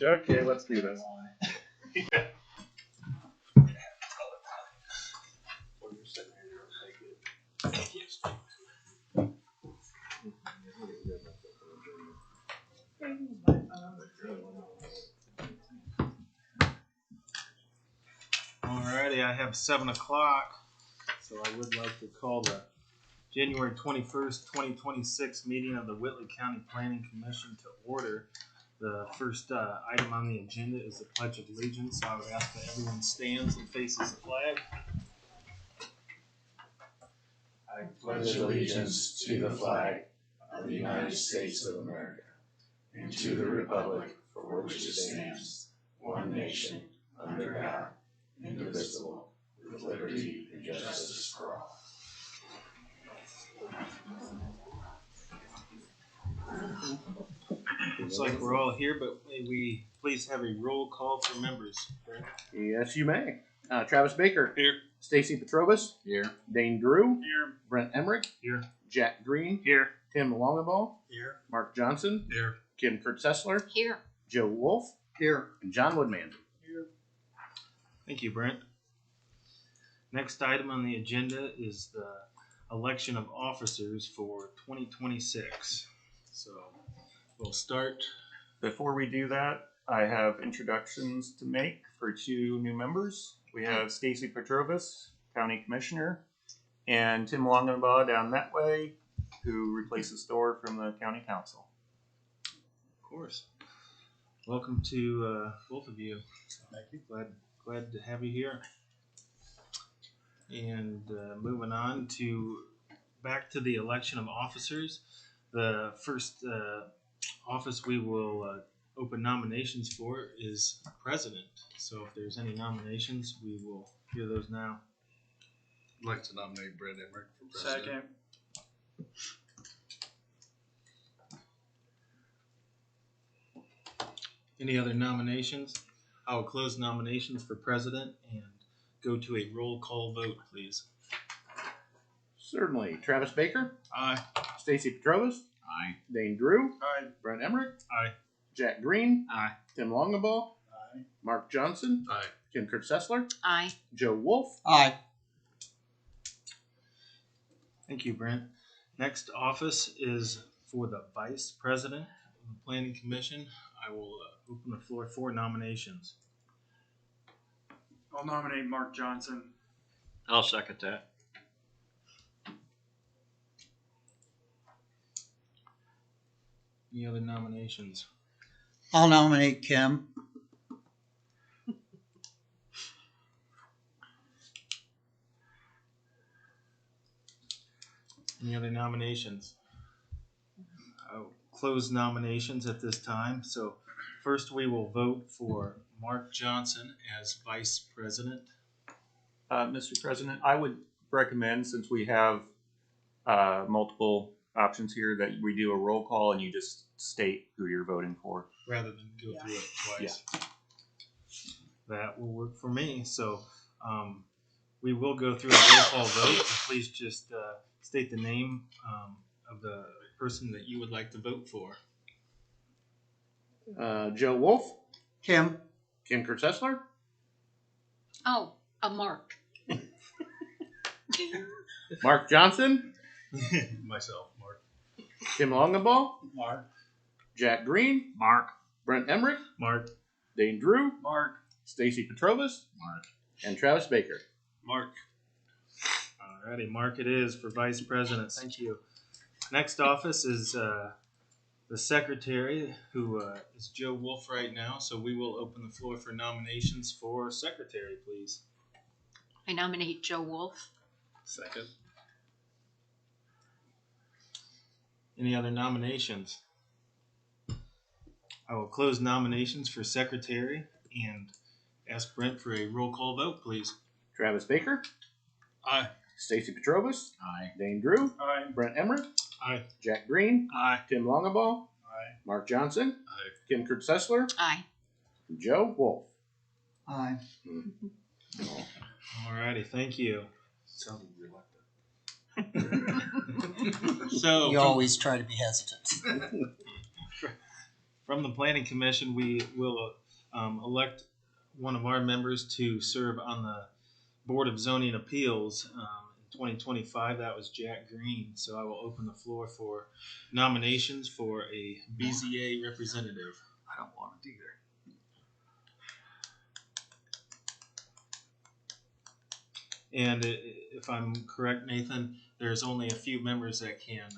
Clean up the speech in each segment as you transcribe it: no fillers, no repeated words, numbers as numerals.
Okay, let's do this. Alrighty, I have 7 o'clock, so I would like to call the January 21st, 2026 meeting of the Whitley County Planning Commission to order. The first item on the agenda is the Pledge of Allegiance. So I would ask that everyone stands and faces the flag. I pledge allegiance to the flag of the United States of America and to the republic for which it stands, one nation, under God, indivisible, with liberty and justice for all. Looks like we're all here, but may we please have a roll call for members. Brent? Yes, you may. Travis Baker. Here. Stacy Petrovas. Here. Dane Drew. Here. Brent Emerick. Here. Jack Green. Here. Tim Longaball. Here. Mark Johnson. Here. Kim Kurtz-Seslar. Here. Joe Wolf. Here. And John Woodman. Here. Thank you, Brent. Next item on the agenda is the election of officers for 2026. So we'll start. Before we do that, I have introductions to make for 2 new members. We have Stacy Petrovas, County Commissioner, and Tim Longenbaugh down that way, who replaces Thor from the County Council. Of course. Welcome to both of you. Thank you. Glad to have you here. And moving on to back to the election of officers. The first office we will open nominations for is president. So if there's any nominations, we will hear those now. I'd like to nominate Brent Emerick for president. Second. Any other nominations? I will close nominations for president and go to a roll call vote, please. Certainly. Travis Baker. Aye. Stacy Petrovas. Aye. Dane Drew. Aye. Brent Emerick. Aye. Jack Green. Aye. Tim Longaball. Aye. Mark Johnson. Aye. Kim Kurtz-Seslar. Aye. Joe Wolf. Aye. Thank you, Brent. Next office is for the vice president of the Planning Commission. I will open the floor for nominations. I'll nominate Mark Johnson. I'll second that. Any other nominations? I'll nominate Kim. Any other nominations? I'll close nominations at this time. So first we will vote for Mark Johnson as vice president. Mr. President, I would recommend, since we have multiple options here, that we do a roll call and you just state who you're voting for. Rather than go through it twice. Yeah. That will work for me. So we will go through a roll call vote. Please just state the name of the person that you would like to vote for. Joe Wolf. Kim. Kim Kurtz-Seslar. Oh, a Mark. Mark Johnson. Myself, Mark. Tim Longaball. Mark. Jack Green. Mark. Brent Emerick. Mark. Dane Drew. Mark. Stacy Petrovas. Mark. And Travis Baker. Mark. Alrighty, Mark it is for vice president. Thank you. Next office is the secretary, who is Joe Wolf right now. So we will open the floor for nominations for secretary, please. I nominate Joe Wolf. Second. Any other nominations? I will close nominations for secretary and ask Brent for a roll call vote, please. Travis Baker. Aye. Stacy Petrovas. Aye. Dane Drew. Aye. Brent Emerick. Aye. Jack Green. Aye. Tim Longaball. Aye. Mark Johnson. Aye. Kim Kurtz-Seslar. Aye. Joe Wolf. Aye. Alrighty, thank you. Sounded reluctant. So You always try to be hesitant. From the Planning Commission, we will elect one of our members to serve on the Board of Zoning Appeals in 2025. That was Jack Green. So I will open the floor for nominations for a BZA representative. I don't want it either. And if I'm correct, Nathan, there's only a few members that can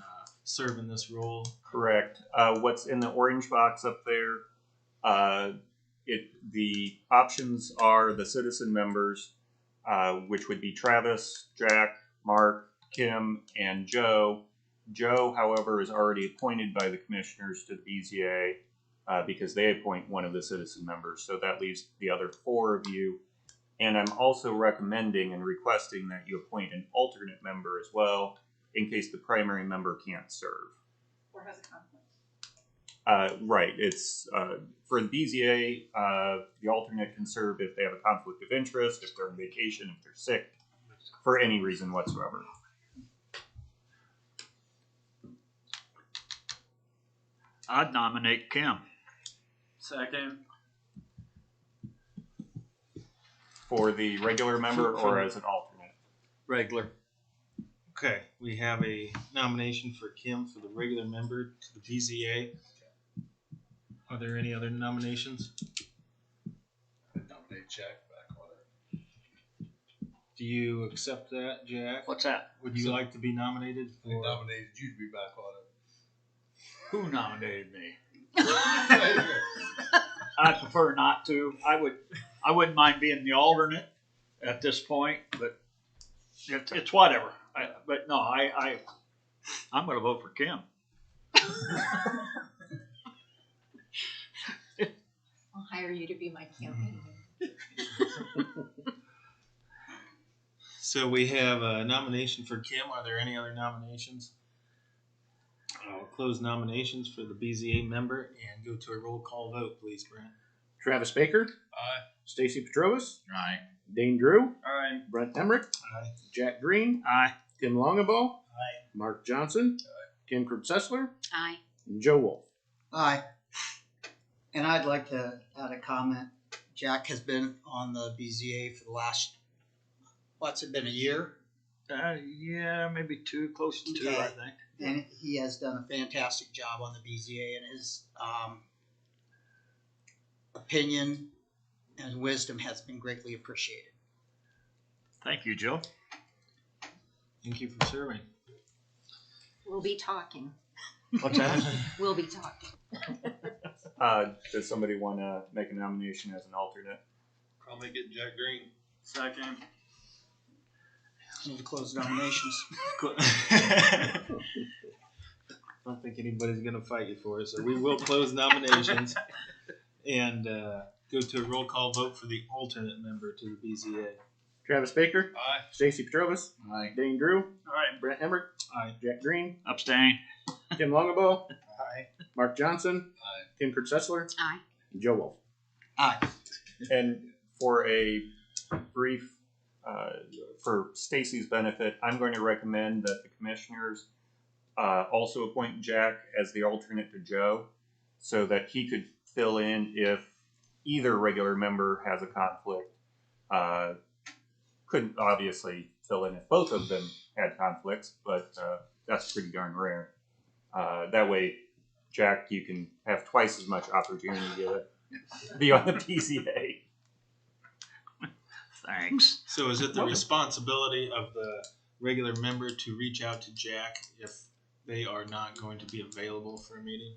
serve in this role. Correct. What's in the orange box up there? The options are the citizen members, which would be Travis, Jack, Mark, Kim, and Joe. Joe, however, is already appointed by the commissioners to the BZA because they appoint one of the citizen members. So that leaves the other 4 of you. And I'm also recommending and requesting that you appoint an alternate member as well, in case the primary member can't serve. Or has a conflict. Right. It's for the BZA, the alternate can serve if they have a conflict of interest, if they're on vacation, if they're sick, for any reason whatsoever. I'd nominate Kim. Second. For the regular member or as an alternate? Regular. Okay, we have a nomination for Kim for the regular member to the BZA. Are there any other nominations? I nominate Jack back on it. Do you accept that, Jack? What's that? Would you like to be nominated I for? nominated you to be back on it. Who nominated me? I prefer not to. I wouldn't mind being the alternate at this point, but it's whatever. But no, I'm going to vote for Kim. I'll hire you to be my campaign. So we have a nomination for Kim. Are there any other nominations? I'll close nominations for the BZA member and go to a roll call vote, please, Brent. Travis Baker, Aye. Stacy Petrovas, Aye. Dane Drew, Aye. Brent Emerick, Aye. Jack Green, Aye. Tim Longabaugh, Aye. Mark Johnson, Kim Kurtz-Seslar, Aye. and Joe Wolf. Aye. And I'd like to add a comment. Jack has been on the BZA for the last, what's it been, a year? Yeah, maybe 2, close to 2, Okay. I think. And he has done a fantastic job on the BZA, and his opinion and wisdom has been greatly appreciated. Thank you, Joe. Thank you for serving. We'll be talking. What's that? We'll be talking. Does somebody want to make a nomination as an alternate? I'll make it Jack Green. Second. Need to close nominations. I don't think anybody's going to fight you for it, so we will close nominations and go to a roll call vote for the alternate member to the BZA. Travis Baker, Aye. Stacy Petrovas, Aye. Dane Drew, Aye. Brent Emerick, Aye. Jack Green, Abstain. Tim Longabaugh, Aye. Mark Johnson, Aye. Kim Kurtz-Seslar, Aye. and Joe Wolf. Aye. And for a brief, for Stacy's benefit, I'm going to recommend that the commissioners also appoint Jack as the alternate to Joe so that he could fill in if either regular member has a conflict. Couldn't obviously fill in if both of them had conflicts, but that's pretty darn rare. That way, Jack, you can have twice as much opportunity to be on the PCA. Thanks. So is it the responsibility of the regular member to reach out to Jack if they are not going to be available for a meeting?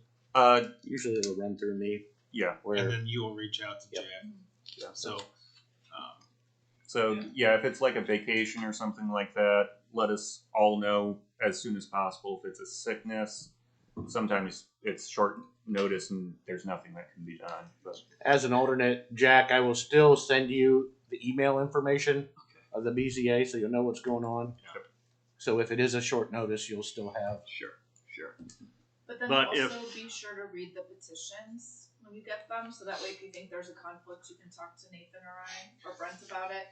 Usually it'll run through me. Yeah. And then you will reach out to Yep. Jack. Yeah. So, Yeah, if it's like a vacation or something like that, let us all know as soon as possible. If it's a sickness, sometimes it's short notice and there's nothing that can be done. But As an alternate, Jack, I will still send you the email information of the BZA so you'll know what's going on. Yep. So if it is a short notice, you'll still have. Sure. But then But also be sure to read the petitions when you get them, so that way if you think there's a conflict, you can talk to Nathan or I or Brent about it,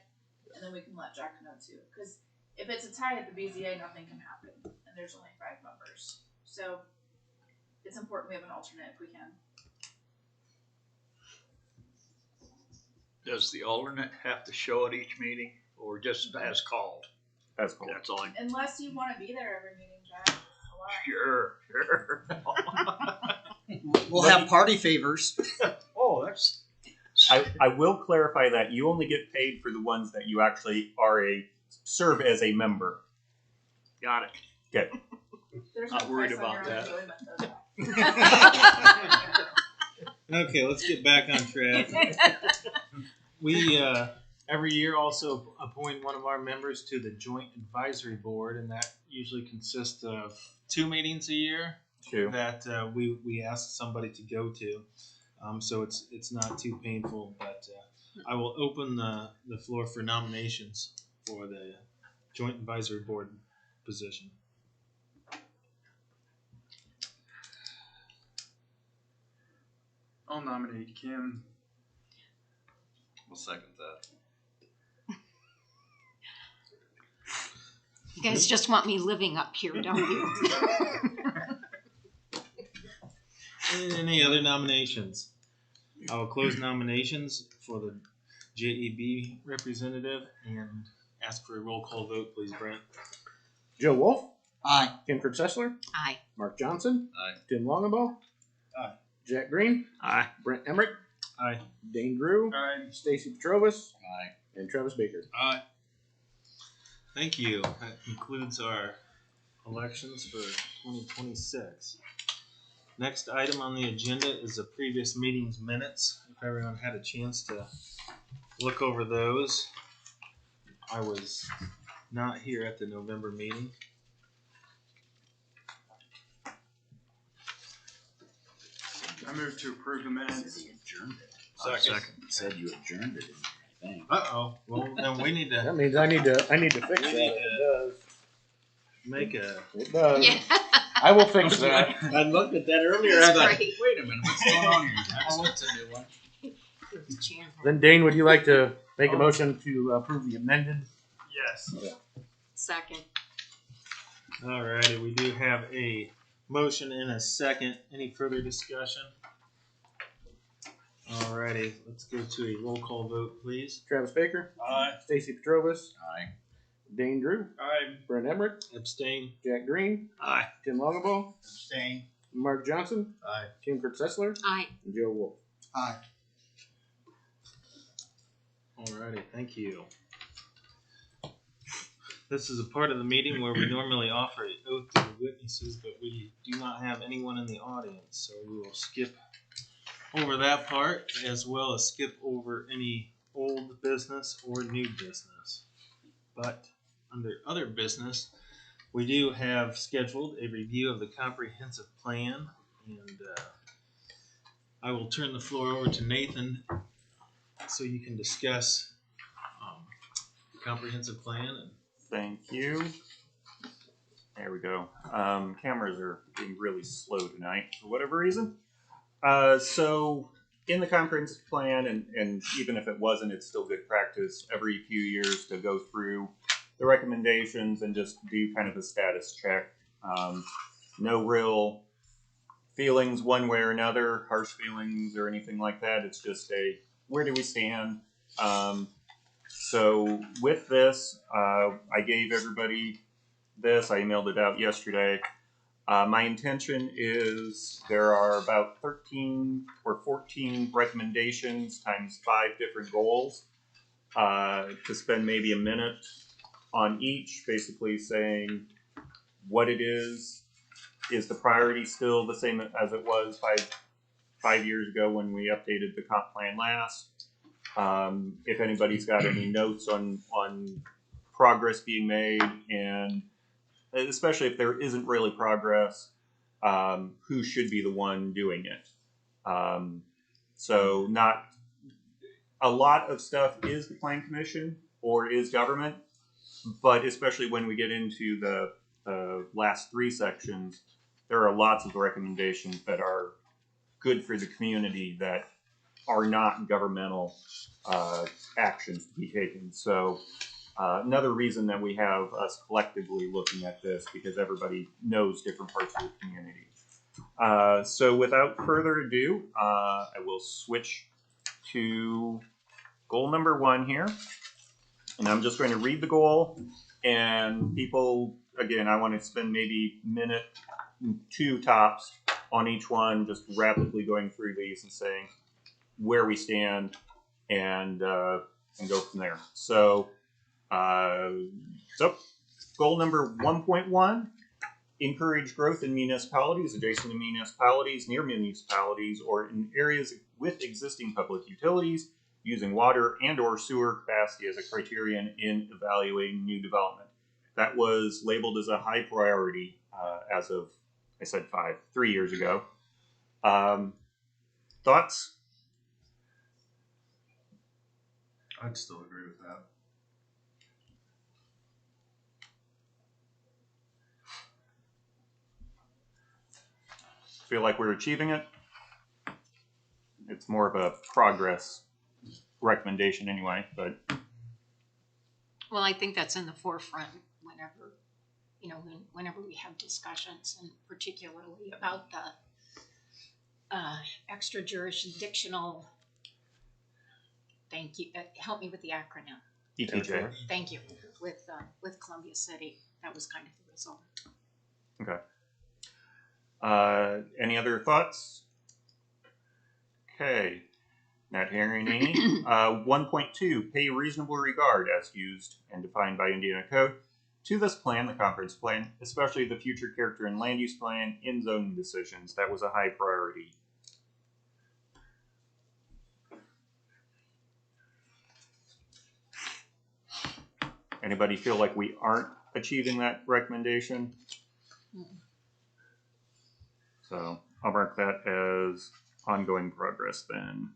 and then we can let Jack know too. Because if it's a tie at the BZA, nothing can happen, and there's only 5 members. So it's important we have an alternate if we can. Does the alternate have to show at each meeting or just as called? That's cool. That's all I. Unless you want to be there every meeting, Jack. Sure. We'll have party favors. Oh, that's. I will clarify that you only get paid for the ones that you actually serve as a member. Got it. Okay. There's Not no worried price on about your that. enjoyment, though, Jack. Okay, let's get back on track. We every year also appoint one of our members to the Joint Advisory Board, and that usually consists of 2 meetings a year that we ask somebody to go to. So it's not too painful, but I will open the floor for nominations for the Joint Advisory Board position. I'll nominate Kim. I'll second that. You guys just want me living up here, don't you? Any other nominations? I will close nominations for the JEB representative and ask for a roll call vote, please, Brent. Joe Wolf, Aye. Kim Kurtz-Seslar, Aye. Mark Johnson, Aye. Tim Longabaugh, Aye. Jack Green, Aye. Brent Emerick, Aye. Dane Drew, Aye. Stacy Petrovas, Aye. and Travis Baker. Aye. Thank you. That concludes our elections for 2026. Next item on the agenda is the previous meeting's minutes. If everyone had a chance to look over those. I was not here at the November meeting. I move to approve the minutes. Second. Said you adjourned it, I think. Uh-oh. Well, then we need That to means I need to fix that. It does. make a... It does. Yeah. I will fix that. I looked at that earlier. That's I thought, great. Wait a minute, what's going on here? What's a new one? Then Dane, would you like to make a motion to approve the amended? yes. Second. Alrighty, we do have a motion and a second. Any further discussion? Alrighty, let's go to a roll call vote, please. Travis Baker, Aye. Stacy Petrovas, Aye. Dane Drew, Aye. Brent Emerick, Abstain. Jack Green, Aye. Tim Longabaugh, Abstain. Mark Johnson, Aye. Kim Kurtz-Seslar, Aye. and Joe Wolf. Aye. Alrighty, thank you. This is a part of the meeting where we normally offer an oath to the witnesses, but we do not have anyone in the audience, so we will skip over that part, as well as skip over any old business or new business. But under other business, we do have scheduled a review of the comprehensive plan, and I will turn the floor over to Nathan so you can discuss the comprehensive plan. And Thank you. There we go. Cameras are being really slow tonight for whatever reason. So in the comprehensive plan, and even if it wasn't, it's still good practice every few years to go through the recommendations and just do kind of a status check. No real feelings one way or another, harsh feelings or anything like that. It's just a, where do we stand? So with this, I gave everybody this. I emailed it out yesterday. My intention is there are about 13 or 14 recommendations times 5 different goals, to spend maybe a minute on each, basically saying what it is the priority still the same as it was five years ago when we updated the comp plan last. If anybody's got any notes on progress being made, and especially if there isn't really progress, who should be the one doing it. So not a lot of stuff is the Plan Commission or is government, but especially when we get into the last 3 sections, there are lots of recommendations that are good for the community that are not governmental actions to be taken. So another reason that we have us collectively looking at this, because everybody knows different parts of the community. So without further ado, I will switch to goal number 1 here, and I'm just going to read the goal, and people, again, I want to spend maybe minute 2 tops on each one, just rapidly going through these and saying where we stand and go from there. So goal number 1.1, encourage growth in municipalities, adjacent to municipalities, near municipalities, or in areas with existing public utilities, using water and or sewer capacity as a criterion in evaluating new development. That was labeled as a high priority as of, I said 3 years ago. Thoughts? I'd still agree with that. Feel like we're achieving it? It's more of a progress recommendation anyway, but Well, I think that's in the forefront whenever, whenever we have discussions, and particularly about the extra jurisdictional. Thank you. Help me with the acronym. ETJ. Thank you. With Columbia City, that was kind of the result. Okay. Any other thoughts? Okay. Not hearing any. 1.2, pay reasonable regard as used and defined by Indiana Code to this plan, the conference plan, especially the future character and land use plan in zoning decisions. That was a high priority. Anybody feel like we aren't achieving that recommendation? So I'll mark that as ongoing progress then.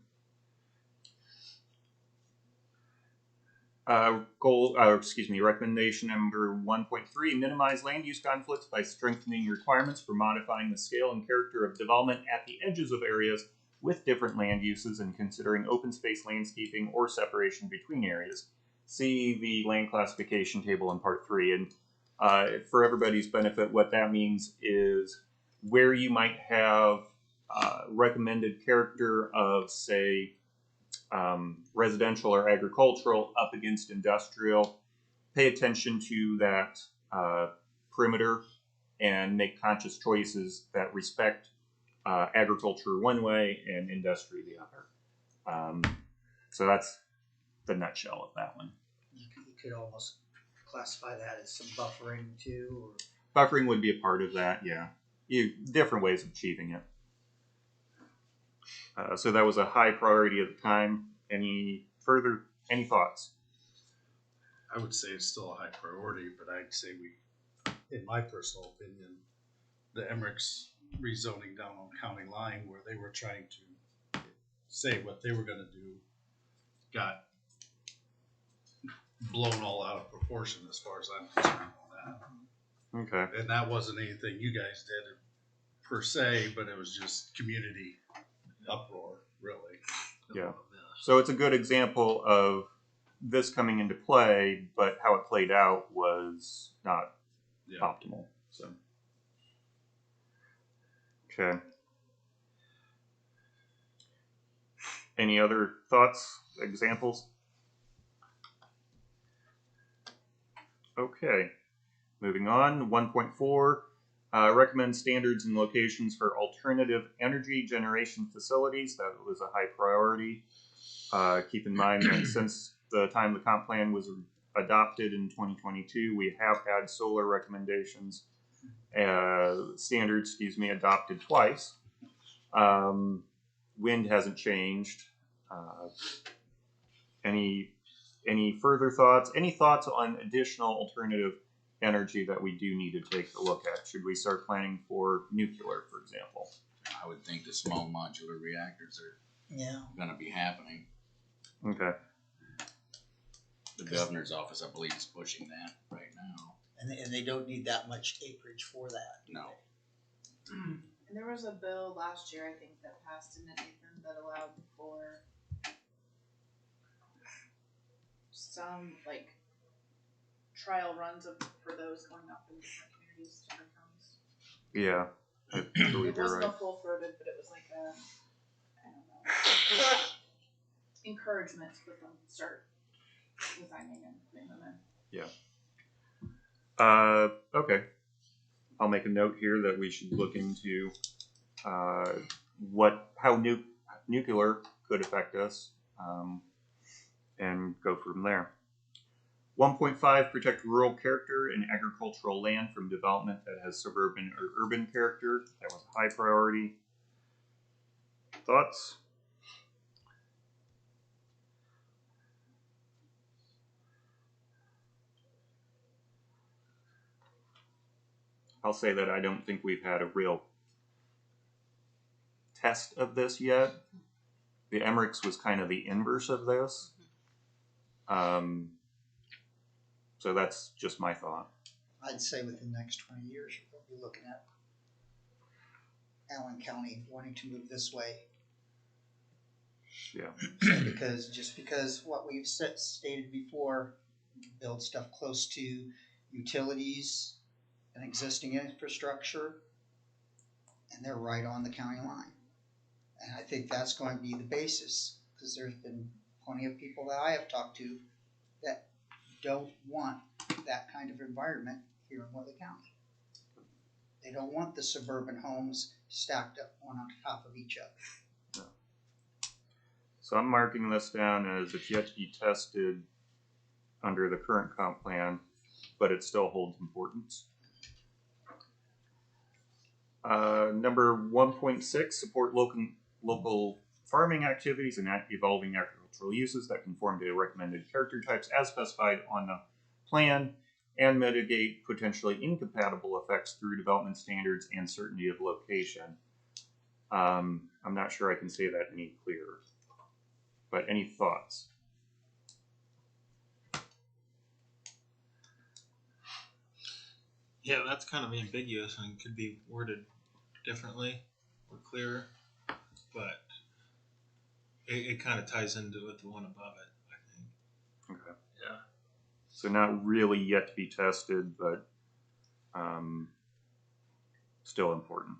Recommendation number 1.3, minimize land use conflicts by strengthening requirements for modifying the scale and character of development at the edges of areas with different land uses and considering open space landscaping or separation between areas. See the land classification table in part 3. And for everybody's benefit, what that means is where you might have recommended character of, say, residential or agricultural up against industrial, pay attention to that perimeter and make conscious choices that respect agriculture one way and industry the other. So that's the nutshell of that one. You could almost classify that as some buffering too, or Buffering would be a part of that, yeah. Different ways of achieving it. So that was a high priority at the time. Any thoughts? I would say it's still a high priority, but I'd say in my personal opinion, the Emmerick's rezoning down on county line where they were trying to say what they were going to do got blown all out of proportion as far as I'm concerned on that. Okay. And that wasn't anything you guys did per se, but it was just community uproar, really. Yeah. So it's a good example of this coming into play, but how it played out was not optimal. So, okay. Any other thoughts, examples? Okay. Moving on, 1.4. Recommend standards and locations for alternative energy generation facilities. That was a high priority. Keep in mind that since the time the comp plan was adopted in 2022, we have had solar recommendations, standards, adopted twice. Wind hasn't changed. Any further thoughts? Any thoughts on additional alternative energy that we do need to take a look at? Should we start planning for nuclear, for example? I would think the small modular reactors are going to be happening. Okay. The governor's office, I believe, is pushing that right now. and they don't need that much acreage for that. No. And there was a bill last year, I think, that passed in Nathan that allowed for some trial runs for those going up in different communities, different counties. Yeah. It wasn't a full throated, but it was I don't know. encouragement to put them, start designing and putting them in. Okay. I'll make a note here that we should look into how nuclear could affect us, and go from there. 1.5, protect rural character and agricultural land from development that has suburban or urban character. That was a high priority. Thoughts? I'll say that I don't think we've had a real test of this yet. The Emmerick's was kind of the inverse of this. So that's just my thought. I'd say within the next 20 years, we'll be looking at Allen County wanting to move this way. Yeah. Because what we've stated before, build stuff close to utilities and existing infrastructure, and they're right on the county line. And I think that's going to be the basis, because there's been plenty of people that I have talked to that don't want that kind of environment here in Whitley County. They don't want the suburban homes stacked up one on top of each other. No. So I'm marking this down as it's yet to be tested under the current comp plan, but it still holds importance. Number 1.6, support local farming activities and evolving agricultural uses that conform to recommended character types as specified on the plan, and mitigate potentially incompatible effects through development standards and certainty of location. I'm not sure I can say that any clearer, but any thoughts? Yeah, that's kind of ambiguous and could be worded differently or clearer, but it kind of ties into with the one above it, I think. Okay. Yeah. So not really yet to be tested, but still important.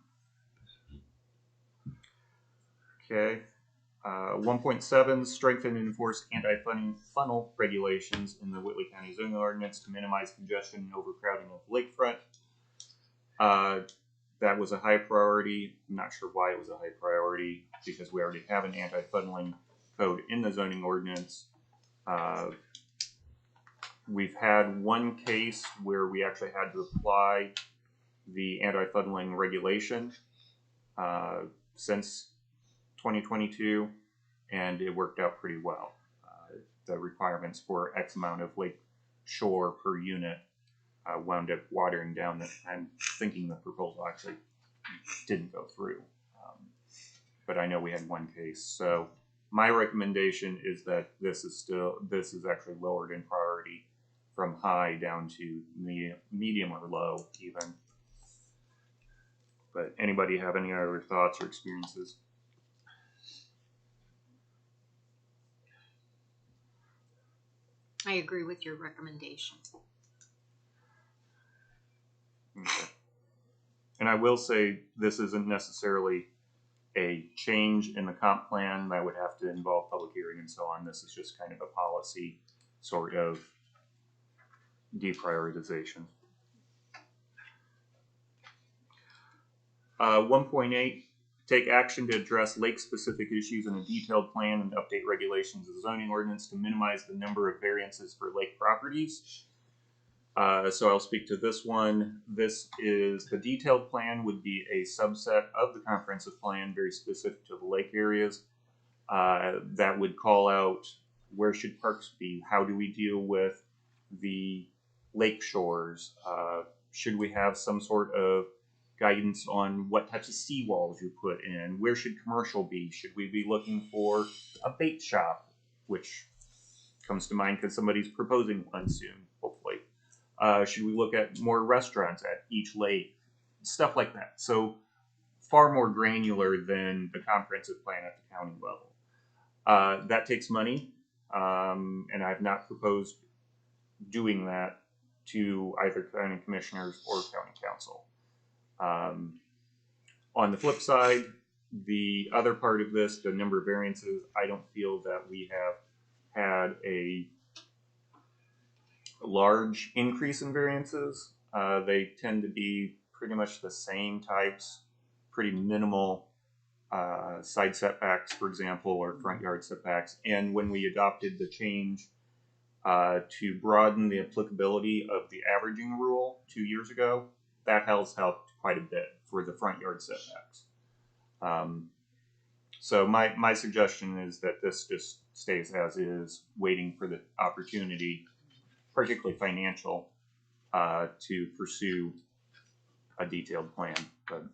Okay. 1.7, strengthen and enforce anti-funnel regulations in the Whitley County zoning ordinance to minimize congestion and overcrowding of lakefront. That was a high priority. I'm not sure why it was a high priority, because we already have an anti-funneling code in the zoning ordinance. We've had one case where we actually had to apply the anti-funneling regulation since 2022, and it worked out pretty well. The requirements for X amount of lake shore per unit wound up watering down. I'm thinking the proposal actually didn't go through, but I know we had one case. So my recommendation is that this is actually lowered in priority from high down to medium or low even. But anybody have any other thoughts or experiences? I agree with your recommendation. Okay. And I will say this isn't necessarily a change in the comp plan that would have to involve public hearing and so on. This is just kind of a policy sort of deprioritization. 1.8, take action to address lake-specific issues in a detailed plan and update regulations of the zoning ordinance to minimize the number of variances for lake properties. So I'll speak to this one. This is the detailed plan would be a subset of the comprehensive plan, very specific to the lake areas. That would call out where should parks be, how do we deal with the lake shores, should we have some sort of guidance on what types of seawalls you put in, where should commercial be, should we be looking for a bait shop, which comes to mind because somebody's proposing one soon, hopefully. Should we look at more restaurants at each lake? Stuff like that. So far more granular than the comprehensive plan at the county level. That takes money, and I've not proposed doing that to either county commissioners or county council. On the flip side, the other part of this, the number of variances, I don't feel that we have had a large increase in variances. They tend to be pretty much the same types, pretty minimal side setbacks, for example, or front yard setbacks. And when we adopted the change to broaden the applicability of the averaging rule 2 years ago, that has helped quite a bit for the front yard setbacks. So my suggestion is that this just stays as is, waiting for the opportunity, particularly financial, to pursue a detailed plan. But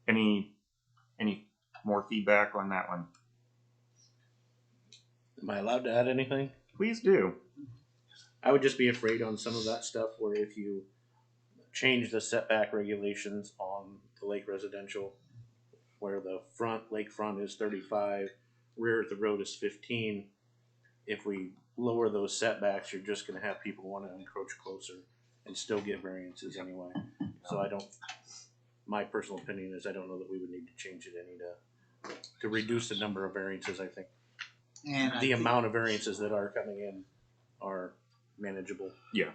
any more feedback on that one? Am I allowed to add anything? Please do. I would just be afraid on some of that stuff where if you change the setback regulations on the lake residential, where the lakefront is 35, rear of the road is 15, if we lower those setbacks, you're just going to have people want to encroach closer and still get variances anyway. So my personal opinion is I don't know that we would need to change it any to reduce the number of variances. I think And the amount of variances that are coming in are manageable. Yeah.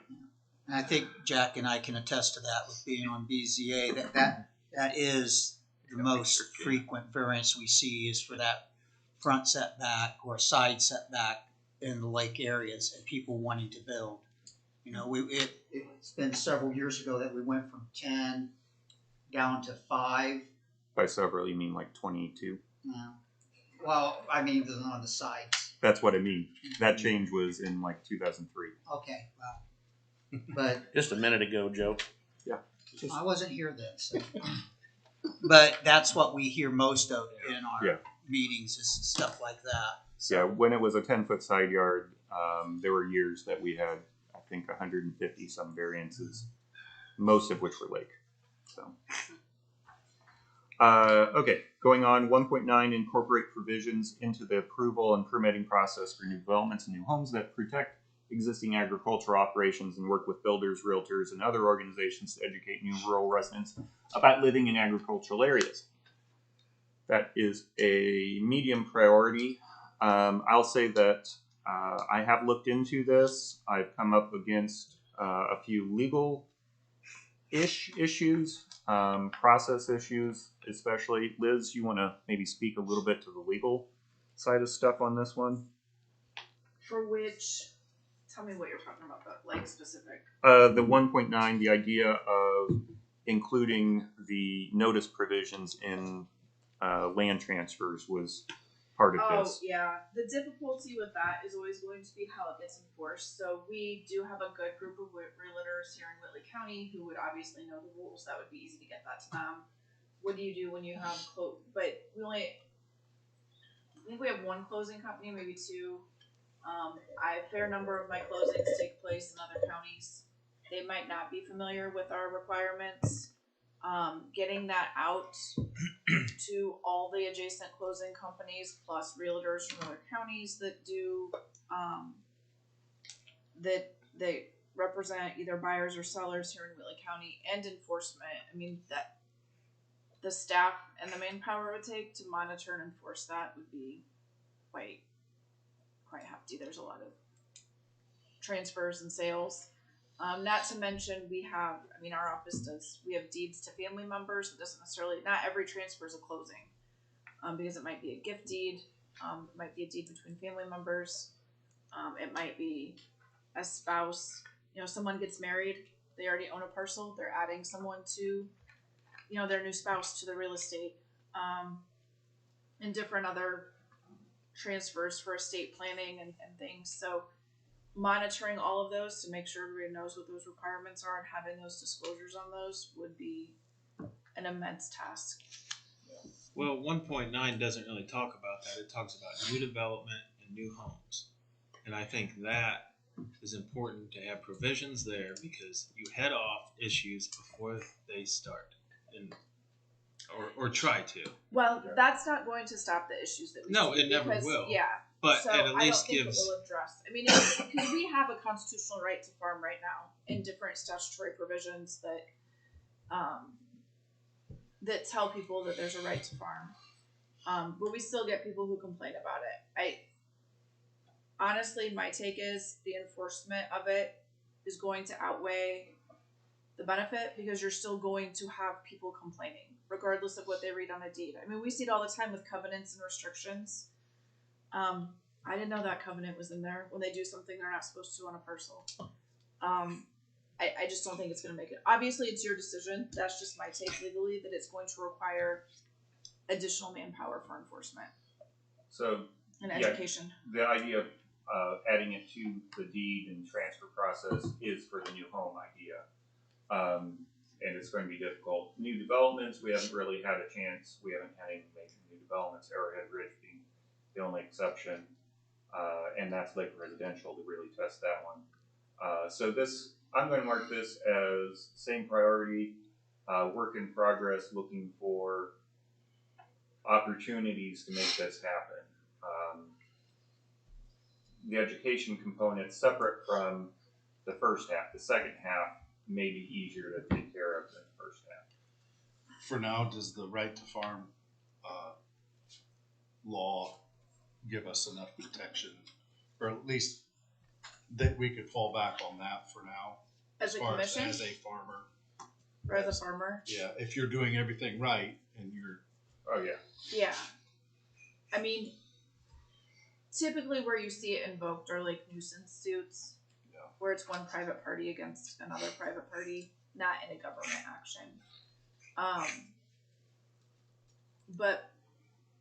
I think Jack and I can attest to that with being on BZA, that is the most frequent variance we see is for that front setback or side setback in the lake areas and people wanting to build. You know, it's been several years ago that we went from 10 down to 5. By several, you mean like 22? Well, I mean on the sides. That's what I mean. That change was in like 2003. Okay, well, but Just a minute ago, Joe. I wasn't here then. So. But that's what we hear most of in our meetings is stuff like that. So. Yeah, when it was a 10-foot side yard, there were years that we had, I think, 150 some variances, most of which were lake. So, okay, going on. 1.9, incorporate provisions into the approval and permitting process for new developments and new homes that protect existing agricultural operations and work with builders, realtors, and other organizations to educate new rural residents about living in agricultural areas. That is a medium priority. I'll say that I have looked into this. I've come up against a few legal-ish issues, process issues especially. Liz, you want to maybe speak a little bit to the legal side of stuff on this one? For which, tell me what you're talking about, but like specific. The 1.9, the idea of including the notice provisions in land transfers was part of this. Oh, yeah. The difficulty with that is always going to be how it gets enforced. So we do have a good group of realtors here in Whitley County who would obviously know the rules. That would be easy to get that to them. What do you do when you have but I think we have one closing company, maybe two. A fair number of my closings take place in other counties. They might not be familiar with our requirements. Getting that out to all the adjacent closing companies plus realtors from other counties that do that they represent either buyers or sellers here in Whitley County, and enforcement. I mean, that the staff and the manpower it would take to monitor and enforce that would be quite hefty. There's a lot of transfers and sales. Not to mention our office we have deeds to family members. It doesn't necessarily, not every transfer is a closing, because it might be a gift deed, it might be a deed between family members, it might be a spouse, someone gets married, they already own a parcel, they're adding someone to, their new spouse to the real estate, and different other transfers for estate planning and things. So monitoring all of those to make sure everybody knows what those requirements are and having those disclosures on those would be an immense task. Well, 1.9 doesn't really talk about that. It talks about new development and new homes. And I think that is important to have provisions there because you head off issues before they start or try to. Well, that's not going to stop the issues that we see. No, it never will. Yeah. But so it at least it gives. will address. I mean, because we have a constitutional right to farm right now in different statutory provisions that that tell people that there's a right to farm. But we still get people who complain about it. Honestly, my take is the enforcement of it is going to outweigh the benefit, because you're still going to have people complaining, regardless of what they read on a deed. I mean, we see it all the time with covenants and restrictions. I didn't know that covenant was in there when they do something they're not supposed to on a parcel. I just don't think it's going to make it. Obviously, it's your decision. That's just my take legally, that it's going to require additional manpower for enforcement So and Yeah. education. the idea of adding it to the deed and transfer process is for the new home idea. And it's going to be difficult. New developments, we haven't really had a chance. We haven't had any major new developments. Arrowhead Ridge being the only exception. And that's like residential to really test that one. So this, I'm going to mark this as same priority, work in progress, looking for opportunities to make this happen. The education component separate from the first half. The second half may be easier to take care of than the first half. For now, does the right to farm law give us enough protection, or at least that we could fall back on that for now? As a far commission? as a farmer, Or as a farmer? yeah, if you're doing everything right and you're Oh yeah. Yeah. I mean, typically where you see it invoked are like nuisance suits, Yeah. where it's one private party against another private party, not in a government action. But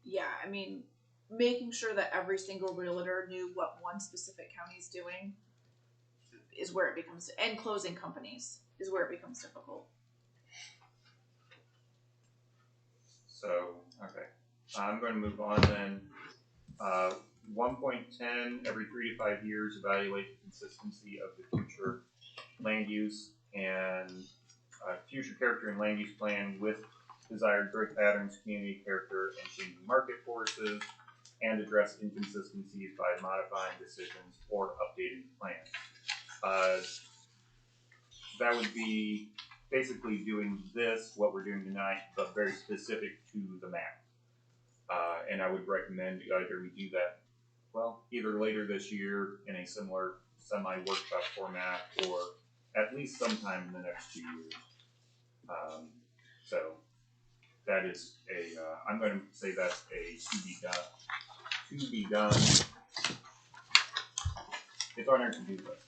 yeah, I mean, making sure that every single realtor knew what one specific county is doing is where it becomes, and closing companies is where it becomes difficult. So, okay. I'm going to move on then. 1.10, every 3 to 5 years, evaluate the consistency of the future land use and future character and land use plan with desired growth patterns, community character, and changing market forces, and address inconsistencies by modifying decisions or updating plans. That would be basically doing this, what we're doing tonight, but very specific to the map. And I would recommend either we do that, well, either later this year in a similar semi-workshop format, or at least sometime in the next 2 years. So that is I'm going to say that's a to be done. It's on our to-do list.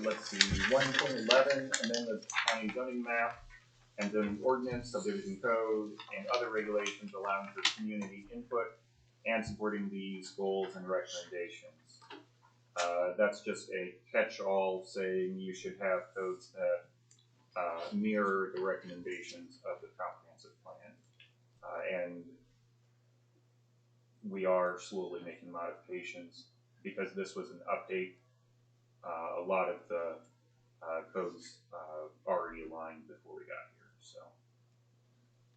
Let's see, 1.11, amend the county zoning map and zoning ordinance, subdivision code, and other regulations allowing for community input and supporting these goals and recommendations. That's just a catch-all saying you should have codes that mirror the recommendations of the comprehensive plan. And we are slowly making modifications because this was an update. A lot of the codes already aligned before we got here. So,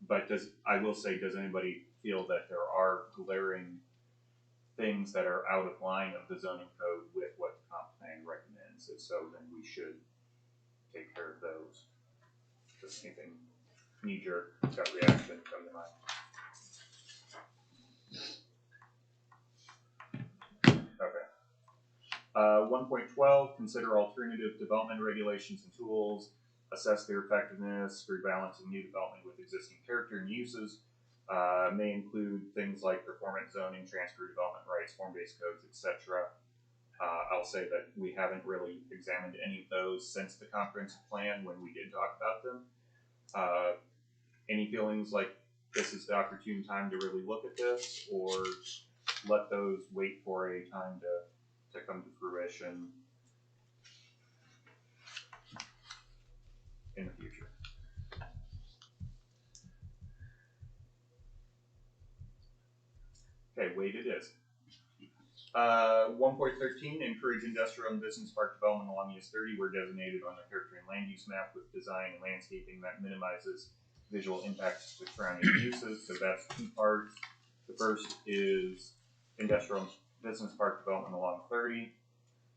but I will say, does anybody feel that there are glaring things that are out of line of the zoning code with what the comp plan recommends? If so, then we should take care of those. Does anything knee-jerk gut reaction come to mind? Okay. 1.12, consider alternative development regulations and tools, assess their effectiveness, rebalancing new development with existing character and uses. May include things like performance zoning, transfer development rights, form-based codes, etc. I'll say that we haven't really examined any of those since the comprehensive plan when we did talk about them. Any feelings like this is the opportune time to really look at this, or let those wait for a time to come to fruition in the future? Okay, wait it is. 1.13, encourage industrial and business park development along US 30 where designated on the character and land use map with design and landscaping that minimizes visual impacts to surrounding uses. So that's 2 parts. The first is industrial and business park development along 30.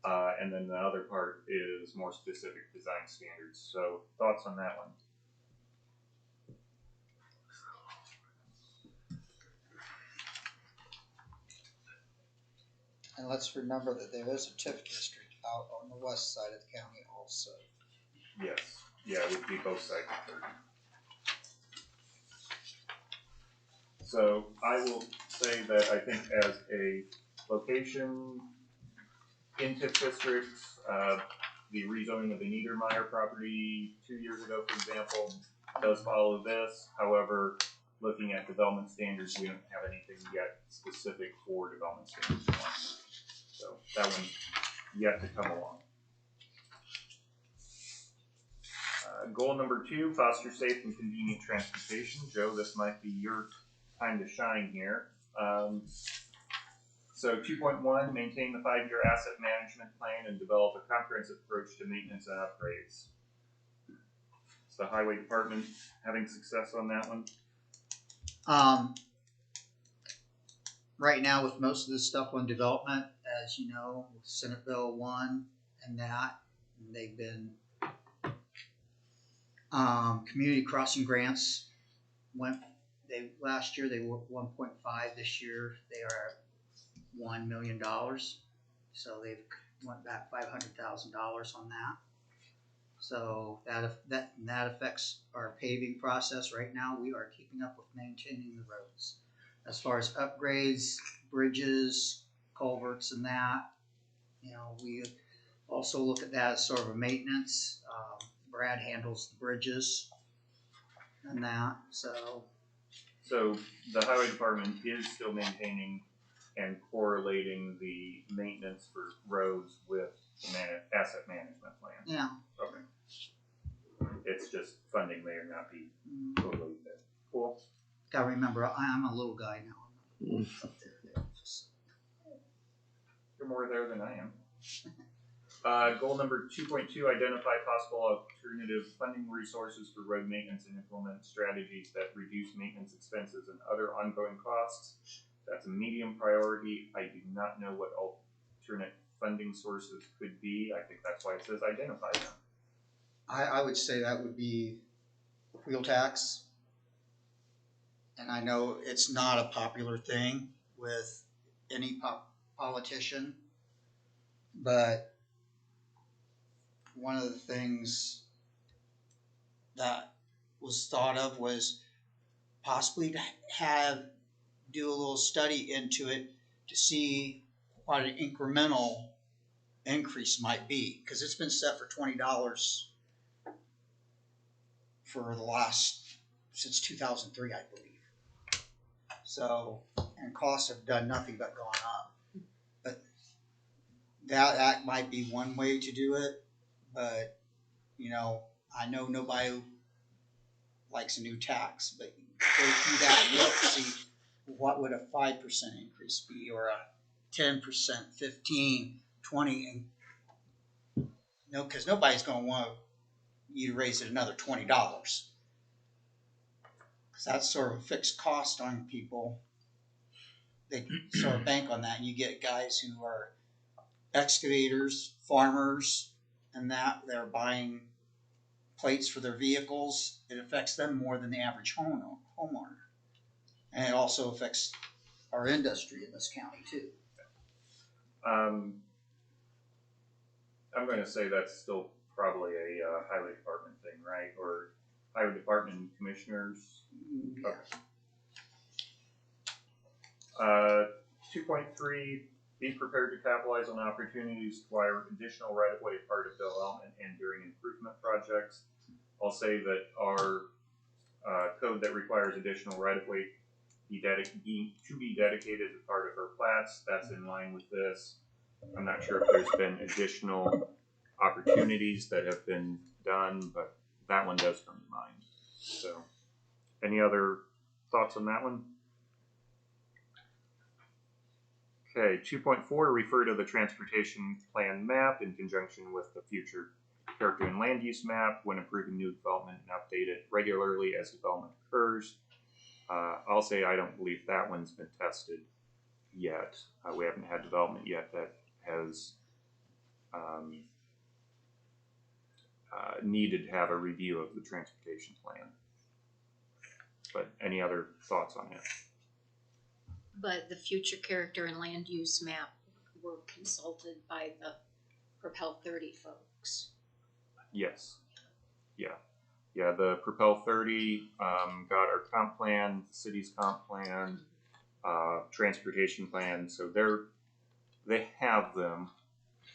And then the other part is more specific design standards. So thoughts on that one? And let's remember that there is a TIF district out on the west side of the county also. Yes. Yeah, it would be both sides of 30. So I will say that I think as a location in TIF districts, the rezoning of the Niedermeyer property 2 years ago, for example, does follow this. However, looking at development standards, we don't have anything yet specific for development standards. So that one's yet to come along. Goal number 2, foster safe and convenient transportation. Joe, this might be your time to shine here. So 2.1, maintain the 5-year asset management plan and develop a comprehensive approach to maintenance and upgrades. Is the highway department having success on that one? Right now with most of this stuff on development, as you know, with Senate Bill 1 and that, they've been, community crossing grants last year they were 1.5, this year they are $1 million. So they've went back $500,000 on that. So that affects our paving process right now. We are keeping up with maintaining the roads. As far as upgrades, bridges, culverts and that, you know, we also look at that as sort of a maintenance. Brad handles the bridges and that, so. So the highway department is still maintaining and correlating the maintenance for roads with the asset management plan. Yeah. Okay. It's just funding may or not be totally there. Cool. Gotta remember, I'm a little guy now. You're more there than I am. Goal number 2.2, identify possible alternative funding resources for road maintenance and implement strategies that reduce maintenance expenses and other ongoing costs. That's a medium priority. I do not know what alternate funding sources could be. I think that's why it says identify them. I would say that would be wheel tax. And I know it's not a popular thing with any politician, but one of the things that was thought of was possibly to do a little study into it to see what an incremental increase might be, because it's been set for $20 for since 2003, I believe. So, and costs have done nothing but gone up. But that might be one way to do it. But, you know, I know nobody likes a new tax, but go through that and look, see what would a 5% increase be, or a 10%, 15, 20, and no, because nobody's going to want you to raise it another $20. Because that's sort of a fixed cost on people. They sort of bank on that, and you get guys who are excavators, farmers, and that they're buying plates for their vehicles. It affects them more than the average homeowner. And it also affects our industry in this county too. I'm going to say that's still probably a highway department thing, right? Or highway department commissioners. Yeah. Okay. 2.3, be prepared to capitalize on opportunities to acquire additional right-of-way part of development and during improvement projects. I'll say that our code that requires additional right-of-way to be dedicated as part of our plats, that's in line with this. I'm not sure if there's been additional opportunities that have been done, but that one does come to mind. So, any other thoughts on that one? Okay, 2.4, refer to the transportation plan map in conjunction with the future character and land use map when approving new development and update it regularly as development occurs. I'll say I don't believe that one's been tested yet. We haven't had development yet that has needed to have a review of the transportation plan. But any other thoughts on it? But the future character and land use map were consulted by the Propel 30 folks. Yes. Yeah, the Propel 30 got our comp plan, the city's comp plan, transportation plan, so they have them.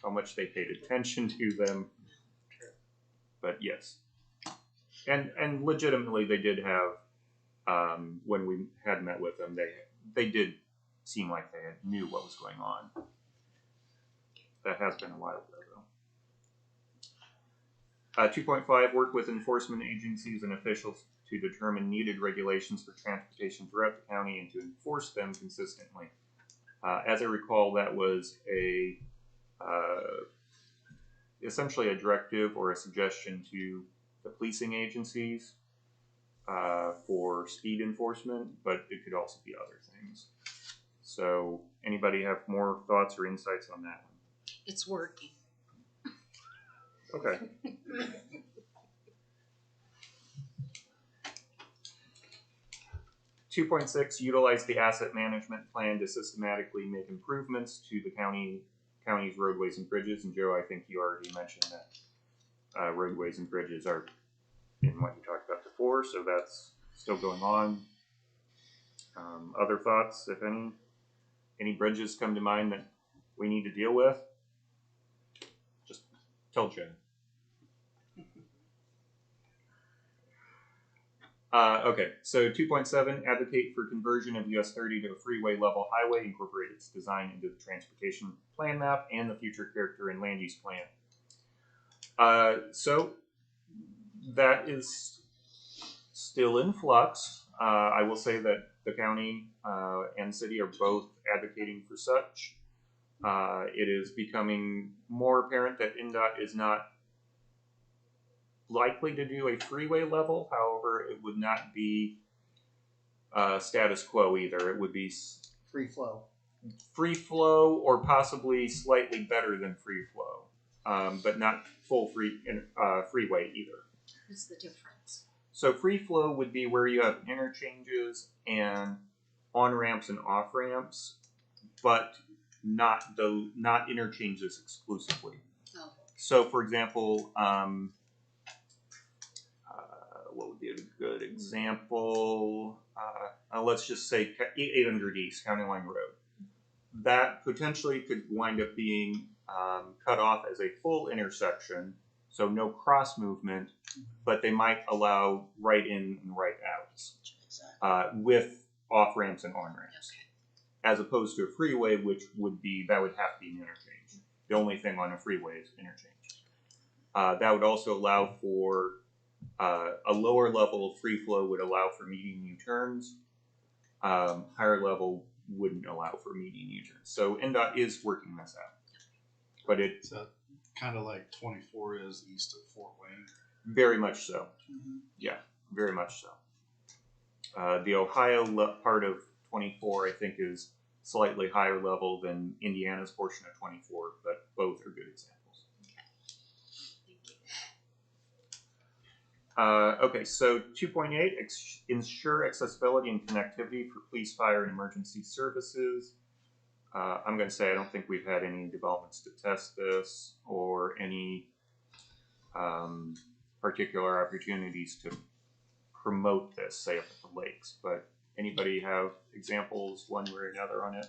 How much they paid attention to them, but yes. And legitimately they did have, when we had met with them, they did seem like they knew what was going on. That has been a while ago, though. 2.5, work with enforcement agencies and officials to determine needed regulations for transportation throughout the county and to enforce them consistently. As I recall, that was essentially a directive or a suggestion to the policing agencies for speed enforcement, but it could also be other things. So, anybody have more thoughts or insights on that one? It's working. Okay. Two 2.6, utilize the asset management plan to systematically make improvements to the county's roadways and bridges. And Joe, I think you already mentioned that roadways and bridges are in what you talked about before, so that's still going on. Other thoughts, if any? Any bridges come to mind that we need to deal with? Just tell Joe. Okay, so 2.7, advocate for conversion of US 30 to a freeway level highway, incorporate its design into the transportation plan map and the future character and land use plan. So that is still in flux. I will say that the county and city are both advocating for such. It is becoming more apparent that NDOT is not likely to do a freeway level. However, it would not be status quo either. It would be Free flow or possibly slightly better than free flow, but not full freeway either. What's the difference? So free flow would be where you have interchanges and on ramps and off ramps, but not interchanges exclusively. Oh. So, for example, what would be a good example? Let's just say 800 East County Line Road. That potentially could wind up being cut off as a full intersection, so no cross movement, but they might allow right in and right outs with off ramps and on ramps, as opposed to a freeway, which would have to be an interchange. The only thing on a freeway is interchange. That would also allow for a lower level of free flow would allow for median U-turns. Higher level wouldn't allow for median U-turns. So NDOT is working this out, but it's kind of like 24 is east of Fort Wayne. Very much so. Mm-hmm. Yeah, very much so. The Ohio part of 24, I think, is slightly higher level than Indiana's portion of 24, but both are good examples. Okay, so 2.8, ensure accessibility and connectivity for police, fire, and emergency services. I'm going to say I don't think we've had any developments to test this or any particular opportunities to promote this, say up at the lakes. But anybody have examples one way or another on it?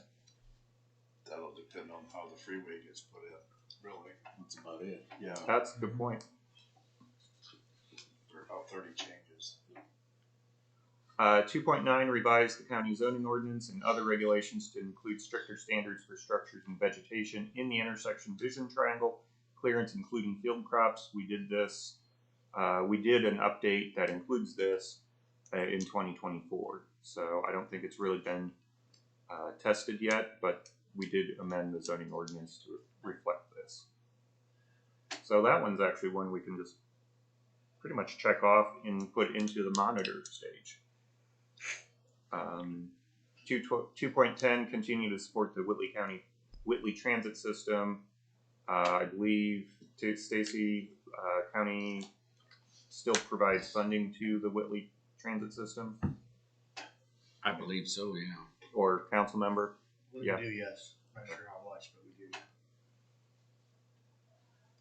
That'll depend on how the freeway gets put in, really. That's about it. Yeah. That's a good point. For about 30 changes. 2.9, revise the county zoning ordinance and other regulations to include stricter standards for structures and vegetation in the intersection vision triangle clearance, including field crops. We did this. We did an update that includes this in 2024. So I don't think it's really been tested yet, but we did amend the zoning ordinance to reflect this. So that one's actually one we can just pretty much check off and put into the monitor stage. 2.10, continue to support the Whitley Transit System. I believe Stacy, County still provides funding to the Whitley transit system, I believe so, yeah. or council member. We Yeah. do, yes. Not sure how much, but we do.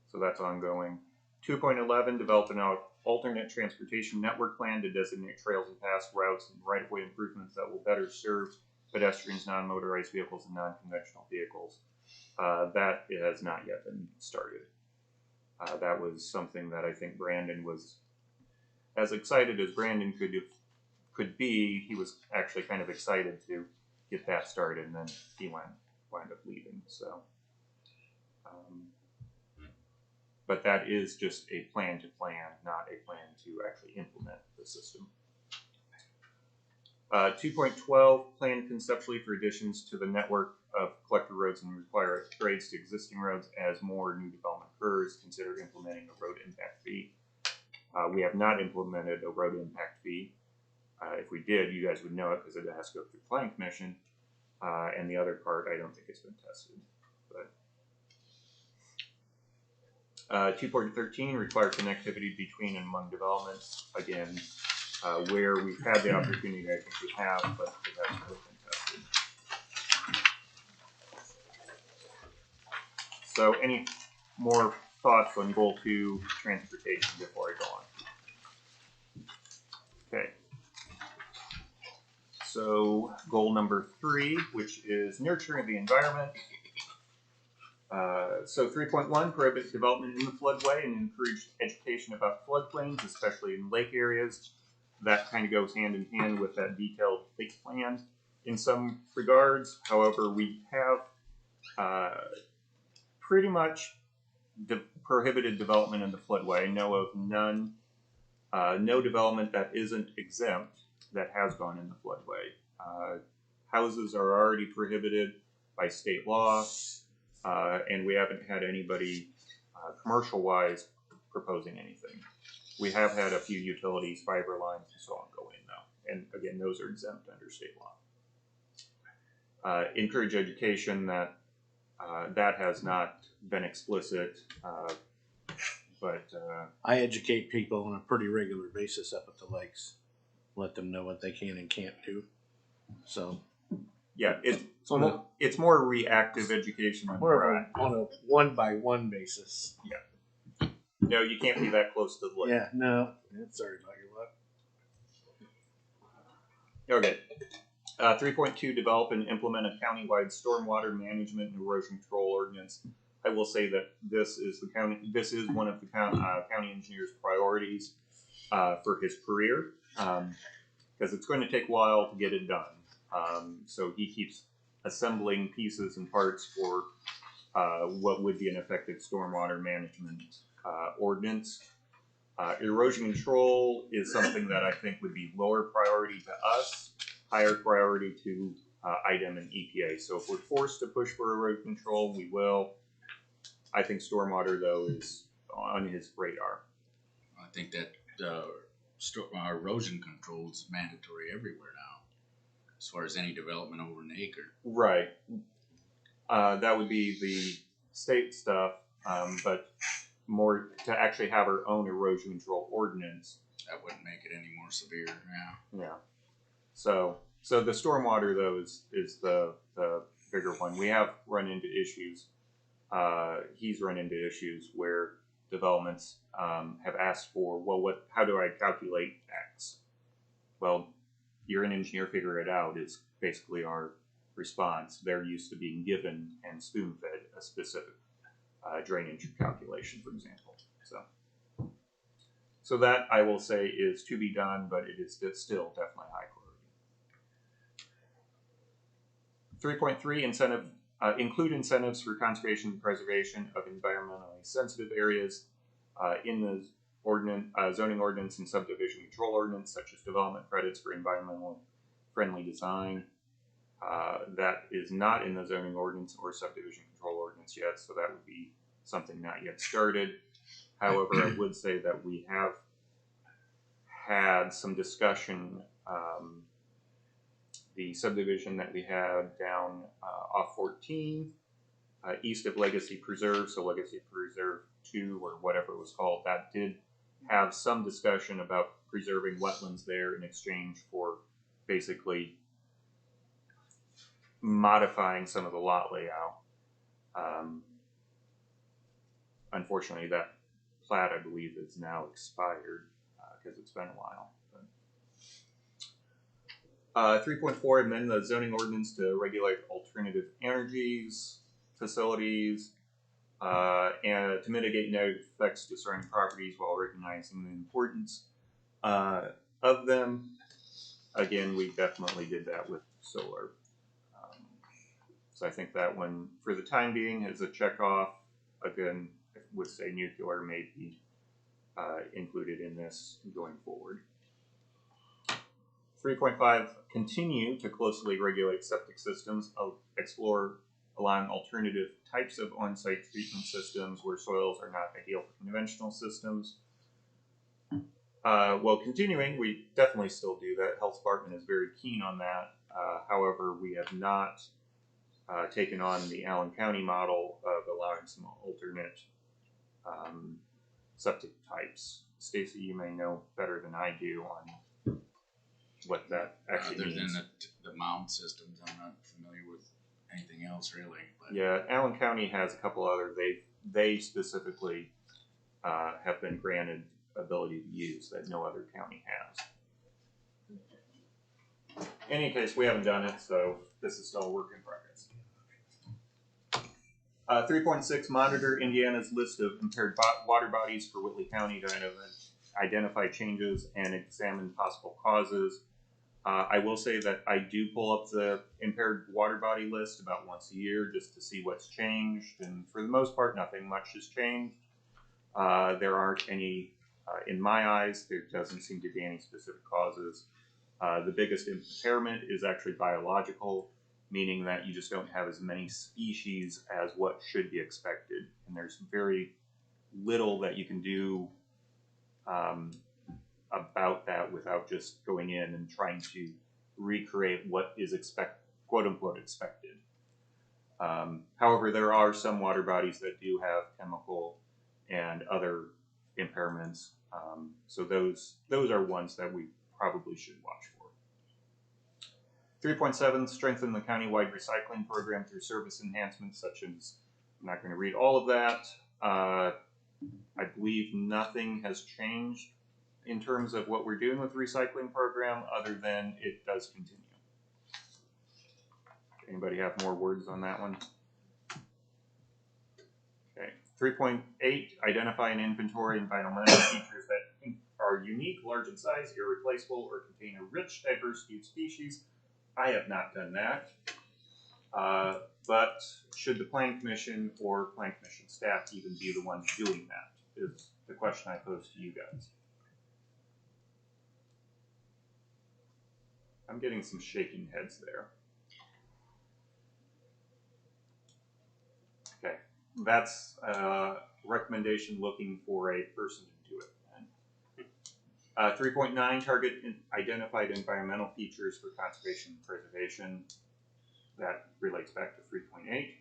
So that's ongoing. 2.11, develop an alternate transportation network plan to designate trails and paths, routes, and right-of-way improvements that will better serve pedestrians, non-motorized vehicles, and non-conventional vehicles. That has not yet been started. That was something that I think Brandon was, as excited as Brandon could be, he was actually kind of excited to get that started, and then he wound up leaving. So, but that is just a plan to plan, not a plan to actually implement the system. 2.12, plan conceptually for additions to the network of collector roads and require upgrades to existing roads as more new development occurs. Consider implementing a road impact fee. We have not implemented a road impact fee. If we did, you guys would know it because it has to go through the planning commission. And the other part, I don't think it's been tested. But 2.13, require connectivity between and among developments. Again, where we've had the opportunity, I think we have, but it hasn't really been tested. So any more thoughts on goal 2, transportation, before I go on? Okay. So goal number 3, which is nurturing the environment. So 3.1, prohibit development in the floodway and encourage education about floodplains, especially in lake areas. That kind of goes hand in hand with that detailed lake plan in some regards. However, we have pretty much prohibited development in the floodway. I know of none, no development that isn't exempt that has gone in the floodway. Houses are already prohibited by state law. And we haven't had anybody commercial-wise proposing anything. We have had a few utilities, fiber lines, and so on go in though. And again, those are exempt under state law. Encourage education, that has not been explicit, but I educate people on a pretty regular basis up at the lakes. Let them know what they can and can't do. So yeah, it's more reactive education than proactive. On a one-by-one basis. Yeah. No, you can't be that close to the lake. Yeah, no. Sorry about your luck. Okay. 3.2, develop and implement a countywide stormwater management and erosion control ordinance. I will say that this is one of the county engineer's priorities for his career, because it's going to take a while to get it done. So he keeps assembling pieces and parts for what would be an effective stormwater management ordinance. Erosion control is something that I think would be lower priority to us, higher priority to IDEM and EPA. So if we're forced to push for erosion control, we will. I think stormwater, though, is on his radar. I think that erosion control is mandatory everywhere now, as far as any development over an acre. Right. That would be the state stuff, but more to actually have our own erosion control ordinance. That wouldn't make it any more severe. Yeah. Yeah. So the stormwater, though, is the bigger one. We have run into issues. He's run into issues where developments have asked for, well, how do I calculate X? Well, you're an engineer, figure it out, is basically our response. They're used to being given and spoon-fed a specific drainage calculation, for example. So that, I will say, is to be done, but it is still definitely high priority. 3.3, include incentives for conservation and preservation of environmentally sensitive areas in the zoning ordinance and subdivision control ordinance, such as development credits for environmentally friendly design. That is not in the zoning ordinance or subdivision control ordinance yet, so that would be something not yet started. However, I would say that we have had some discussion. The subdivision that we had down off 14, east of Legacy Preserve, so Legacy Preserve 2 or whatever it was called, that did have some discussion about preserving wetlands there in exchange for basically modifying some of the lot layout. Unfortunately, that plat, I believe, is now expired because it's been a while. 3.4, amend the zoning ordinance to regulate alternative energies facilities and to mitigate negative effects to surrounding properties while recognizing the importance of them. Again, we definitely did that with solar. So I think that one, for the time being, is a check off. Again, I would say nuclear may be included in this going forward. 3.5, continue to closely regulate septic systems, explore allowing alternative types of on-site treatment systems where soils are not ideal for conventional systems. Well, continuing, we definitely still do that. Health Department is very keen on that. However, we have not taken on the Allen County model of allowing some alternate septic types. Stacy, you may know better than I do on what that actually Other means. than the mound systems, I'm not familiar with anything else really. But Yeah, Allen County has a couple other. They specifically have been granted ability to use that no other county has. In any case, we haven't done it, so this is still a work in progress. 3.6, monitor Indiana's list of impaired water bodies for Whitley County to identify changes and examine possible causes. I will say that I do pull up the impaired water body list about once a year just to see what's changed, and for the most part, nothing much has changed. There aren't any, in my eyes, there doesn't seem to be any specific causes. The biggest impairment is actually biological, meaning that you just don't have as many species as what should be expected, and there's very little that you can do about that without just going in and trying to recreate what is quote unquote expected. However, there are some water bodies that do have chemical and other impairments, so those are ones that we probably should watch for. 3.7, strengthen the countywide recycling program through service enhancements such as, I'm not going to read all of that. I believe nothing has changed in terms of what we're doing with the recycling program other than it does continue. Anybody have more words on that one? Okay. 3.8, identify and inventory environmental features that are unique, large in size, irreplaceable, or contain a rich, diverse few species. I have not done that. But should the Plan Commission or Plan Commission staff even be the ones doing that is the question I pose to you guys. I'm getting some shaking heads there. Okay, that's a recommendation looking for a person to do it. 3.9, target identified environmental features for conservation and preservation. That relates back to 3.8.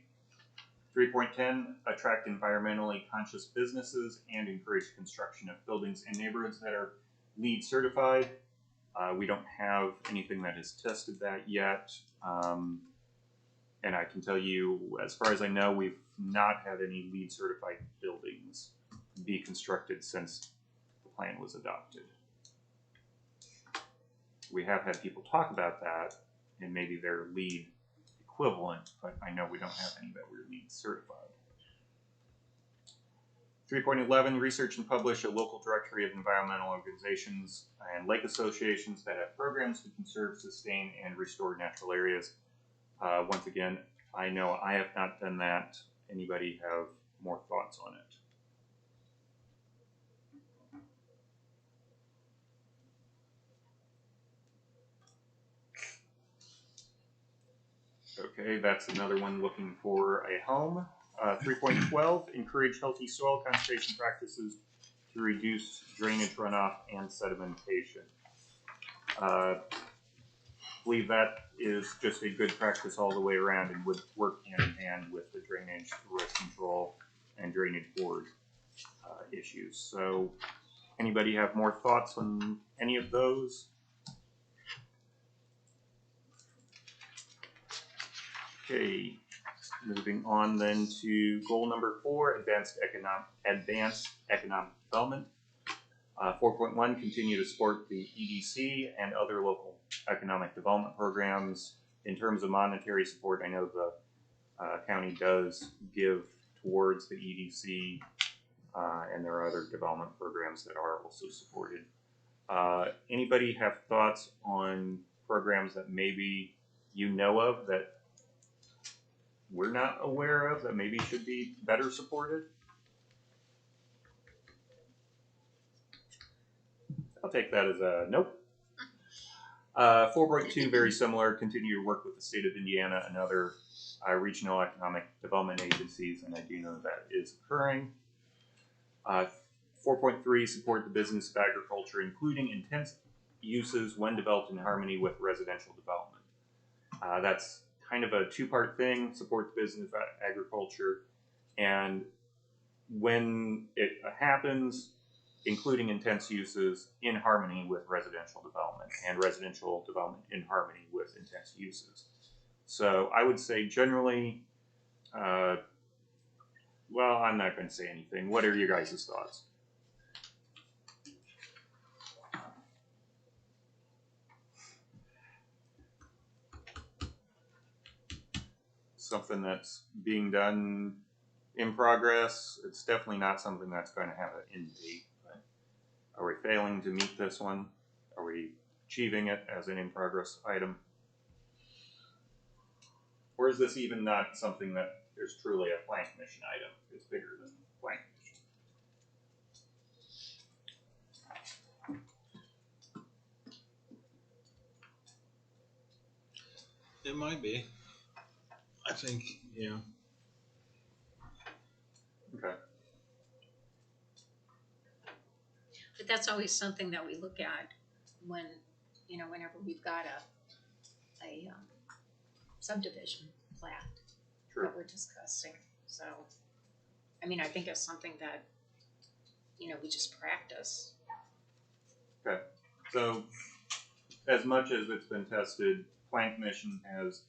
3.10, attract environmentally conscious businesses and encourage construction of buildings in neighborhoods that are LEED certified. We don't have anything that has tested that yet. And I can tell you, as far as I know, we've not had any LEED certified buildings be constructed since the plan was adopted. We have had people talk about that, and maybe they're LEED equivalent, but I know we don't have any that were LEED certified. 3.11, research and publish a local directory of environmental organizations and lake associations that have programs to conserve, sustain, and restore natural areas. Once again, I know I have not done that. Anybody have more thoughts on it? Okay, that's another one looking for a home. 3.12, encourage healthy soil conservation practices to reduce drainage runoff and sedimentation. believe that is just a good practice all the way around and would work hand in hand with the drainage, erosion control, and drainage board issues. So, anybody have more thoughts on any of those? Okay, moving on then to goal number 4, advanced economic development. 4.1, continue to support the EDC and other local economic development programs. In terms of monetary support, I know the county does give towards the EDC, and there are other development programs that are also supported. Anybody have thoughts on programs that maybe you know of that we're not aware of that maybe should be better supported? I'll take that as a nope. 4.2, very similar. Continue to work with the state of Indiana and other regional economic development agencies, and I do know that is occurring. 4.3, support the business of agriculture, including intense uses when developed in harmony with residential development. That's kind of a two-part thing, support the business of agriculture, and when it happens, including intense uses in harmony with residential development, and residential development in harmony with intense uses. So I would say generally, well, I'm not going to say anything. What are your guys' thoughts? Something that's being done in progress. It's definitely not something that's going to have an end date. Are we failing to meet this one? Are we achieving it as an in-progress item? Or is this even not something that is truly a plan commission item? It's bigger than plan commission. It might be. I think, yeah. Okay. But that's always something that we look at when, whenever we've got a subdivision plat that we're discussing. So, I mean, I think it's something that, we just practice. Okay. So, as much as it's been tested, Plan Commission has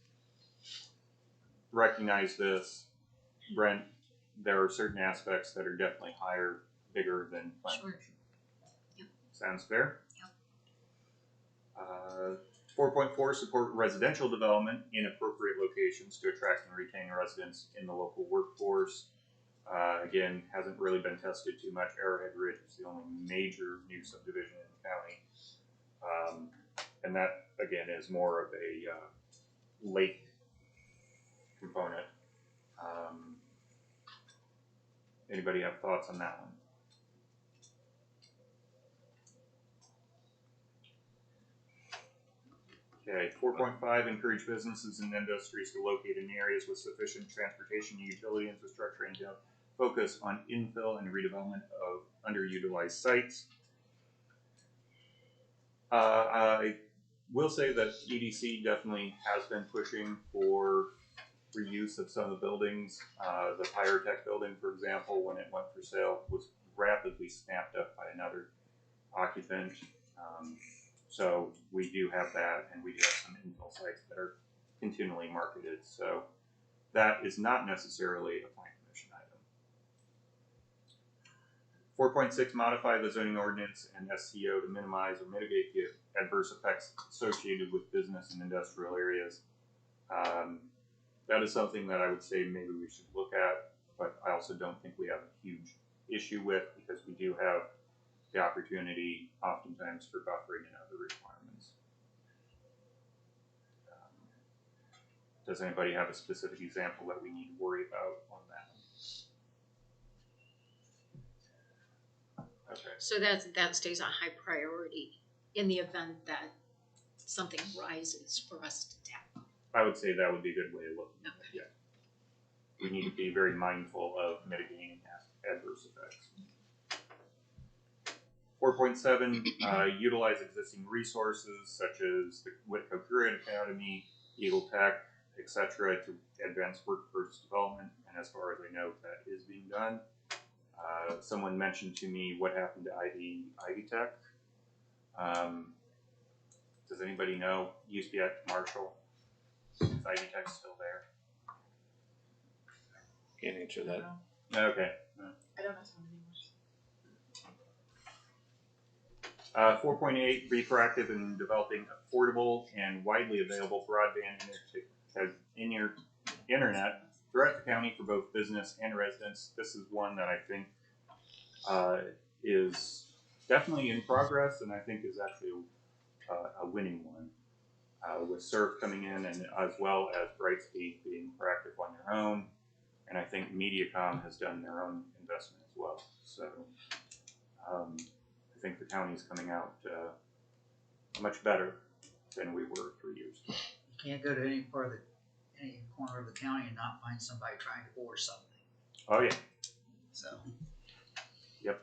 recognized this. Brent, there are certain aspects that are definitely bigger than Plan Commission. Yep. Sounds fair? Yep. 4.4, support residential development in appropriate locations to attract and retain residents in the local workforce. Again, hasn't really been tested too much. Arrowhead Ridge is the only major new subdivision in the county. And that, again, is more of a lake component. Anybody have thoughts on that one? Okay, 4.5, encourage businesses and industries to locate in areas with sufficient transportation and utility infrastructure and focus on infill and redevelopment of underutilized sites. I will say that EDC definitely has been pushing for reuse of some of the buildings. The Pyrotech building, for example, when it went for sale, was rapidly snapped up by another occupant. So we do have that, and we do have some infill sites that are continually marketed. So that is not necessarily a plan commission item. 4.6, modify the zoning ordinance and SCO to minimize or mitigate the adverse effects associated with business and industrial areas. That is something that I would say maybe we should look at, but I also don't think we have a huge issue with, because we do have the opportunity oftentimes for buffering and other requirements. Does anybody have a specific example that we need to worry about on that? Okay. So that stays a high priority in the event that something rises for us to tackle. I would say that would be a good way of looking at it, yeah. We need to be very mindful of mitigating adverse effects. 4.7, utilize existing resources such as the Whitco Career Academy, Eagle Tech, etc. to advance workforce development, and as far as I know, that is being done. Someone mentioned to me what happened to Ivy Tech. Does anybody know? Used to be at Marshall. Is Ivy Tech still there? Can't answer I don't that. know. Okay. I don't know some of 4.8, be proactive in developing affordable and widely available broadband internet throughout the county for both business and residents. This is one that I think is definitely in progress, and I think is actually a winning one. With Surf coming in, and as well as Brightspeed being proactive on their own, and I think MediaCom has done their own investment as well. So I think the county is coming out much better than we were 3 years ago. You can't go to any corner of the county and not find somebody trying to order something. Oh yeah. So. Yep.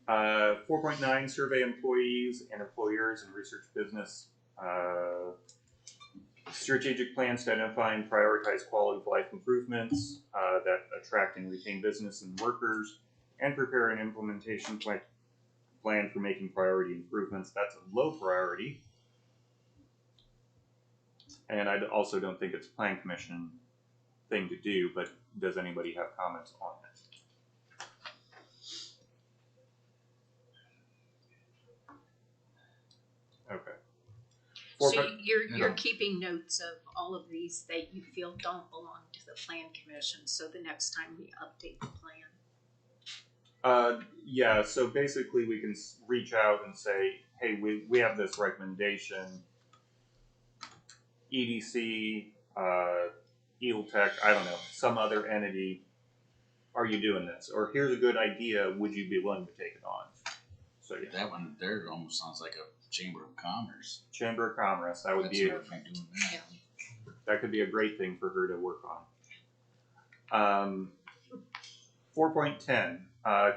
4.9, survey employees and employers in research business. Strategic plans to identify and prioritize quality of life improvements that attract and retain business and workers, and prepare an implementation plan for making priority improvements. That's a low priority. And I also don't think it's a plan commission thing to do, but does anybody have comments on it? Okay. So you're keeping notes of all of these that you feel don't belong to the plan commission, so the next time we update the plan. Yeah, so basically we can reach out and say, hey, we have this recommendation, EDC, Eagle Tech, I don't know, some other entity, are you doing this? Or here's a good idea, would you be willing to take it on? So yeah. That one there almost sounds like a Chamber of Commerce. Chamber of Commerce, that would That's be what I'm doing that. that could be a great thing for her to work on. 4.10,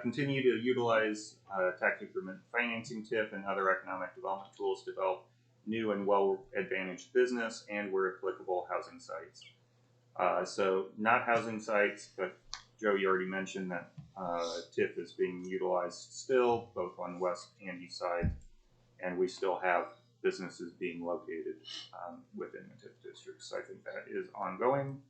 continue to utilize tax increment financing, TIF, and other economic development tools to develop new and well-advantaged business and, where applicable, housing sites. So not housing sites, but Joe, you already mentioned that TIF is being utilized still, both on the west and east side, and we still have businesses being located within the TIF districts. So I think that is ongoing.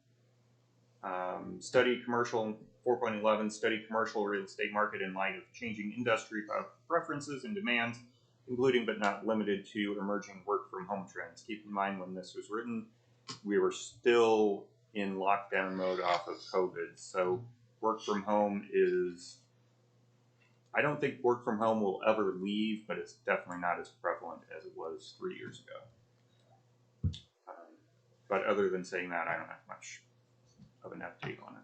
Study commercial, 4.11, study commercial real estate market in light of changing industry preferences and demands, including but not limited to emerging work from home trends. Keep in mind when this was written, we were still in lockdown mode off of COVID. So work from home is, I don't think work from home will ever leave, but it's definitely not as prevalent as it was 3 years ago. But other than saying that, I don't have much of an update on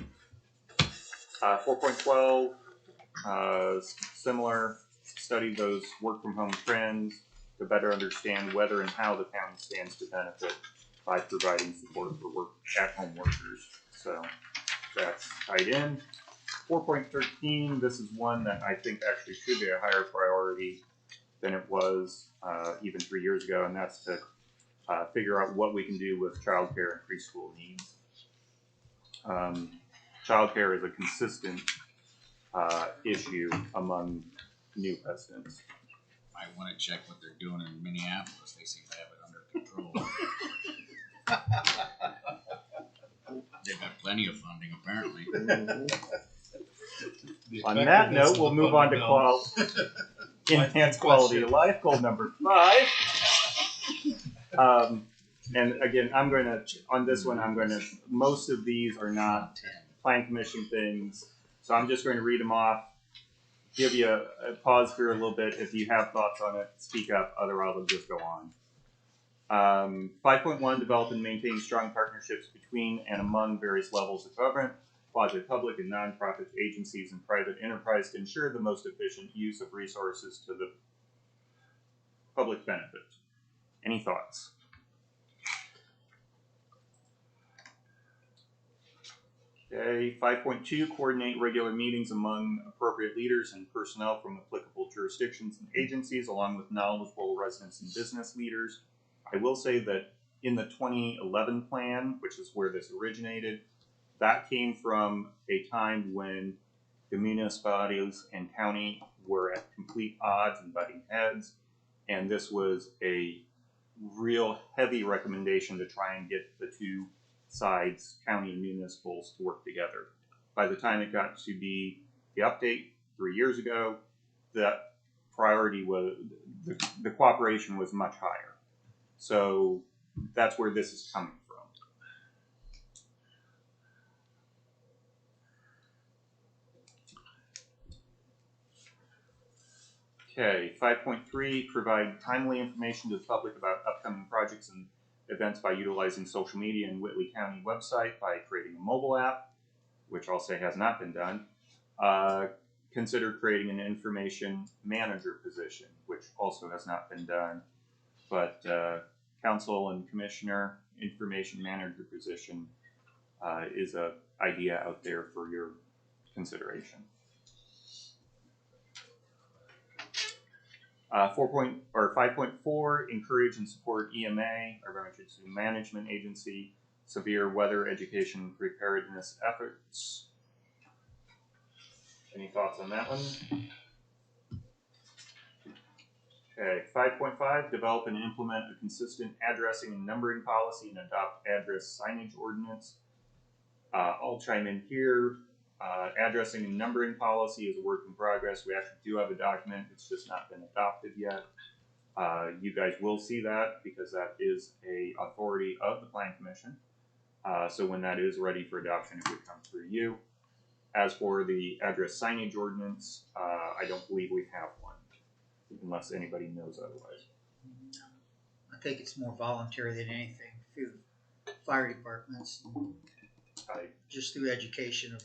it. 4.12, similar, study those work from home trends to better understand whether and how the county stands to benefit by providing support for at home workers. So that's tied in. 4.13, this is one that I think actually should be a higher priority than it was even 3 years ago, and that's to figure out what we can do with childcare and preschool needs. Childcare is a consistent issue among new residents. I want to check what they're doing in Minneapolis. They seem to have it under control. They've got plenty of funding, apparently. On that note, we'll move on to enhanced quality of life, goal number 5. And again, on this one, most of these are not plan commission things, so I'm just going to read them off, give you a pause here a little bit. If you have thoughts on it, speak up, otherwise I'll just go on. 5.1, develop and maintain strong partnerships between and among various levels of government, quasi-public and nonprofit agencies and private enterprise to ensure the most efficient use of resources to the public benefit. Any thoughts? Okay, 5.2, coordinate regular meetings among appropriate leaders and personnel from applicable jurisdictions and agencies, along with knowledgeable residents and business leaders. I will say that in the 2011 plan, which is where this originated, that came from a time when the municipalities and county were at complete odds and butting heads, and this was a real heavy recommendation to try and get the two sides, county and municipals, to work together. By the time it got to be the update 3 years ago, that priority was, the cooperation was much higher. So that's where this is coming from. Okay, 5.3, provide timely information to the public about upcoming projects and events by utilizing social media and Whitley County website by creating a mobile app, which I'll say has not been done. Consider creating an information manager position, which also has not been done. But council and commissioner information manager position is an idea out there for your consideration. 5.4, encourage and support EMA, Emergency Management Agency, severe weather education preparedness efforts. Any thoughts on that one? Okay, 5.5, develop and implement a consistent addressing and numbering policy and adopt address signage ordinance. I'll chime in here. Addressing and numbering policy is a work in progress. We actually do have a document. It's just not been adopted yet. You guys will see that because that is a authority of the Plan Commission. So when that is ready for adoption, it would come through you. As for the address signage ordinance, I don't believe we have one, unless anybody knows otherwise. I think it's more voluntary than anything through fire departments, just through education of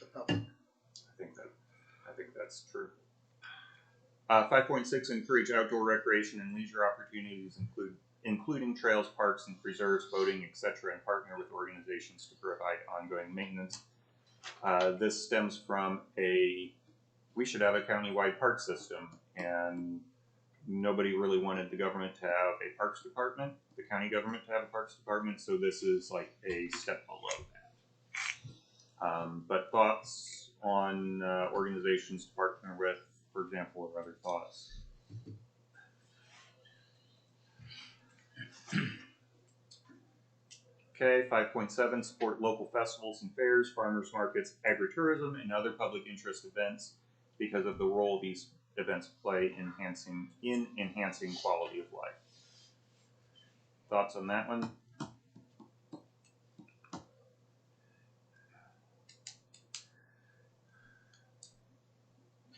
the public. I think that's true. 5.6, encourage outdoor recreation and leisure opportunities, including trails, parks, and preserves, boating, etc., and partner with organizations to provide ongoing maintenance. This stems from we should have a countywide park system, and nobody really wanted the government to have a parks department, the county government to have a parks department, so this is like a step below that. But thoughts on organizations to partner with, for example, or other thoughts? Okay, 5.7, support local festivals and fairs, farmers markets, agritourism, and other public interest events because of the role these events play in enhancing quality of life. Thoughts on that one?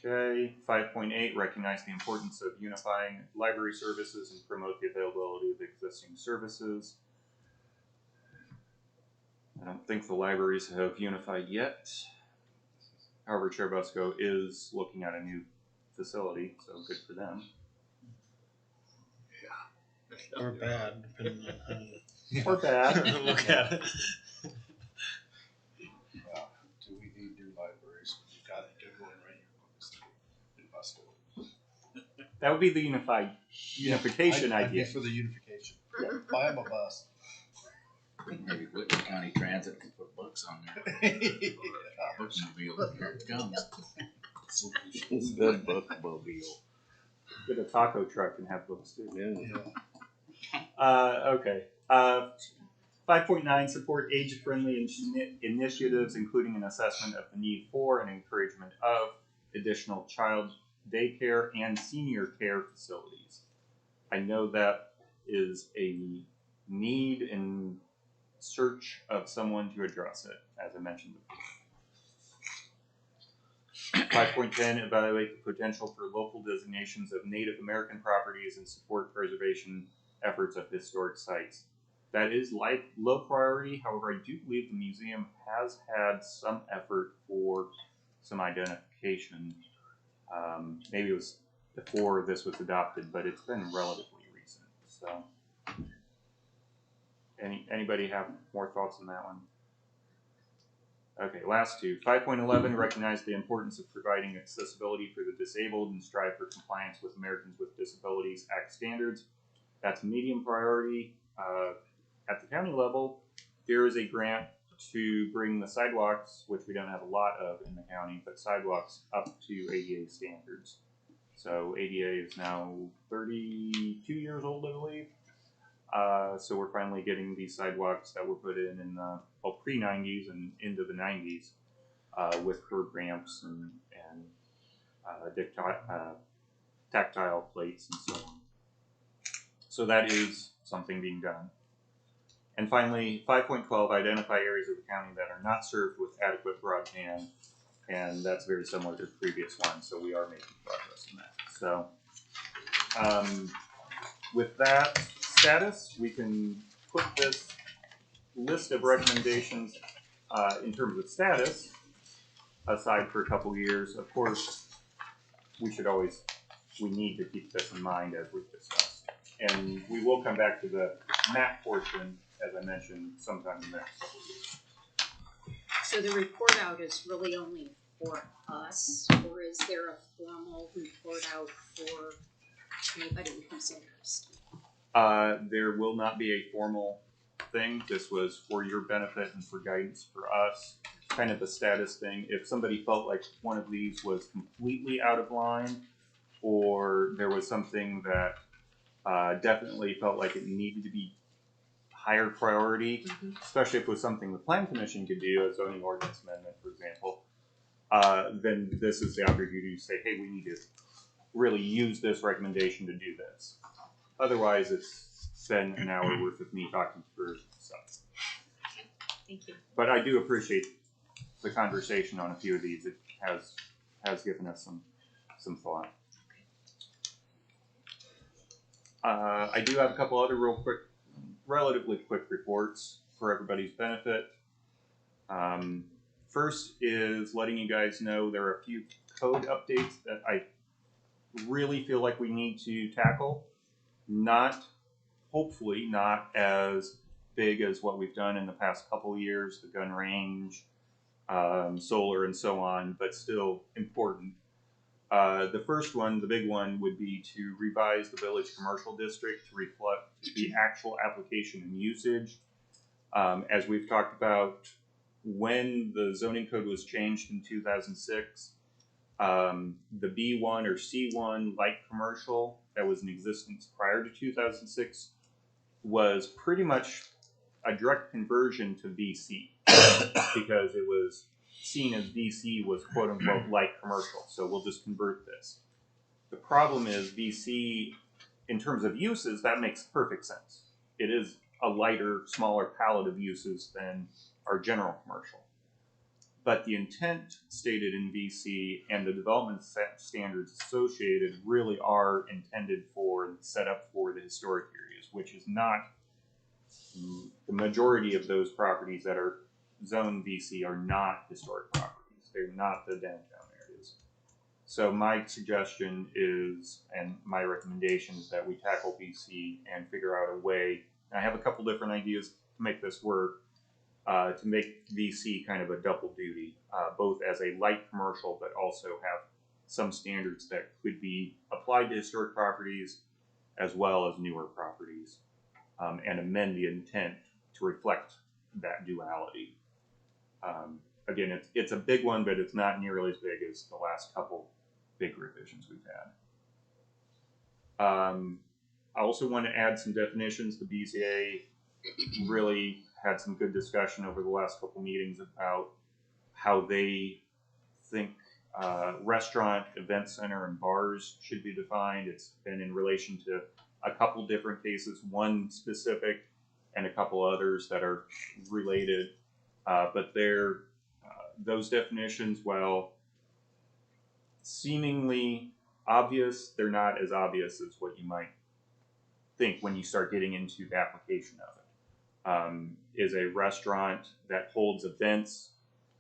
Okay, 5.8, recognize the importance of unifying library services and promote the availability of existing services. I don't think the libraries have unified yet. However, Churubusco is looking at a new facility, so good for them. Or bad, depending on how you Or bad. look at it. Do we need new libraries? You got a good one right here in Busco. That would be the unification I'd idea. be for the unification. Buy them a bus. Maybe Whitley County Transit can put books on there. Bookmobile, here it comes. The bookmobile. Get a taco truck and have books too. Yeah. Okay. 5.9, support age-friendly initiatives, including an assessment of the need for and encouragement of additional child daycare and senior care facilities. I know that is a need in search of someone to address it, as I mentioned before. 5.10, evaluate the potential for local designations of Native American properties and support preservation efforts of historic sites. That is low priority. However, I do believe the museum has had some effort for some identification. Maybe it was before this was adopted, but it's been relatively recent. So, anybody have more thoughts on that one? Okay, last two. 5.11, recognize the importance of providing accessibility for the disabled and strive for compliance with Americans with Disabilities Act standards. That's medium priority. At the county level, there is a grant to bring the sidewalks, which we don't have a lot of in the county, but sidewalks up to ADA standards. So ADA is now 32 years old, I believe. So we're finally getting these sidewalks that were put in the pre-90s and into the 90s with curb ramps and tactile plates and so on. So that is something being done. And finally, 5.12, identify areas of the county that are not served with adequate broadband, and that's very similar to the previous one, so we are making progress in that. So with that status, we can put this list of recommendations in terms of status aside for a couple years. Of course, we need to keep this in mind as we've discussed. And we will come back to the map portion, as I mentioned, sometime in the next couple of years. So the report out is really only for us, or is there a formal report out for anybody who's interested? There will not be a formal thing. This was for your benefit and for guidance for us. Kind of a status thing. If somebody felt like one of these was completely out of line, or there was something that definitely felt like it needed to be higher priority, especially if it was something the Plan Commission could do, a zoning ordinance amendment, for example, then this is the opportunity to say, hey, we need to really use this recommendation to do this. Otherwise, it's been an hour worth of me talking through stuff. Thank you. But I do appreciate the conversation on a few of these. It has given us some thought. I do have a couple other relatively quick reports for everybody's benefit. First is letting you guys know there are a few code updates that I really feel like we need to tackle. Hopefully not as big as what we've done in the past couple of years, the gun range, solar and so on, but still important. The first one, the big one, would be to revise the village commercial district to reflect the actual application and usage. As we've talked about, when the zoning code was changed in 2006, the B1 or C1 light commercial that was in existence prior to 2006 was pretty much a direct conversion to VC because it was seen as VC was quote unquote light commercial. So we'll just convert this. The problem is VC, in terms of uses, that makes perfect sense. It is a lighter, smaller palette of uses than our general commercial. But the intent stated in VC and the development standards associated really are intended for and set up for the historic areas, which is not the majority of those properties that are zone VC are not historic properties. They're not the downtown areas. So my suggestion is, and my recommendation is that we tackle VC and figure out a way. And I have a couple different ideas to make this work, to make VC kind of a double duty, both as a light commercial, but also have some standards that could be applied to historic properties as well as newer properties, and amend the intent to reflect that duality. Again, it's a big one, but it's not nearly as big as the last couple big revisions we've had. I also want to add some definitions. The BZA really had some good discussion over the last couple meetings about how they think restaurant, event center, and bars should be defined. It's been in relation to a couple different cases, one specific and a couple others that are related. But those definitions, while seemingly obvious, they're not as obvious as what you might think when you start getting into the application of it. Is a restaurant that holds events,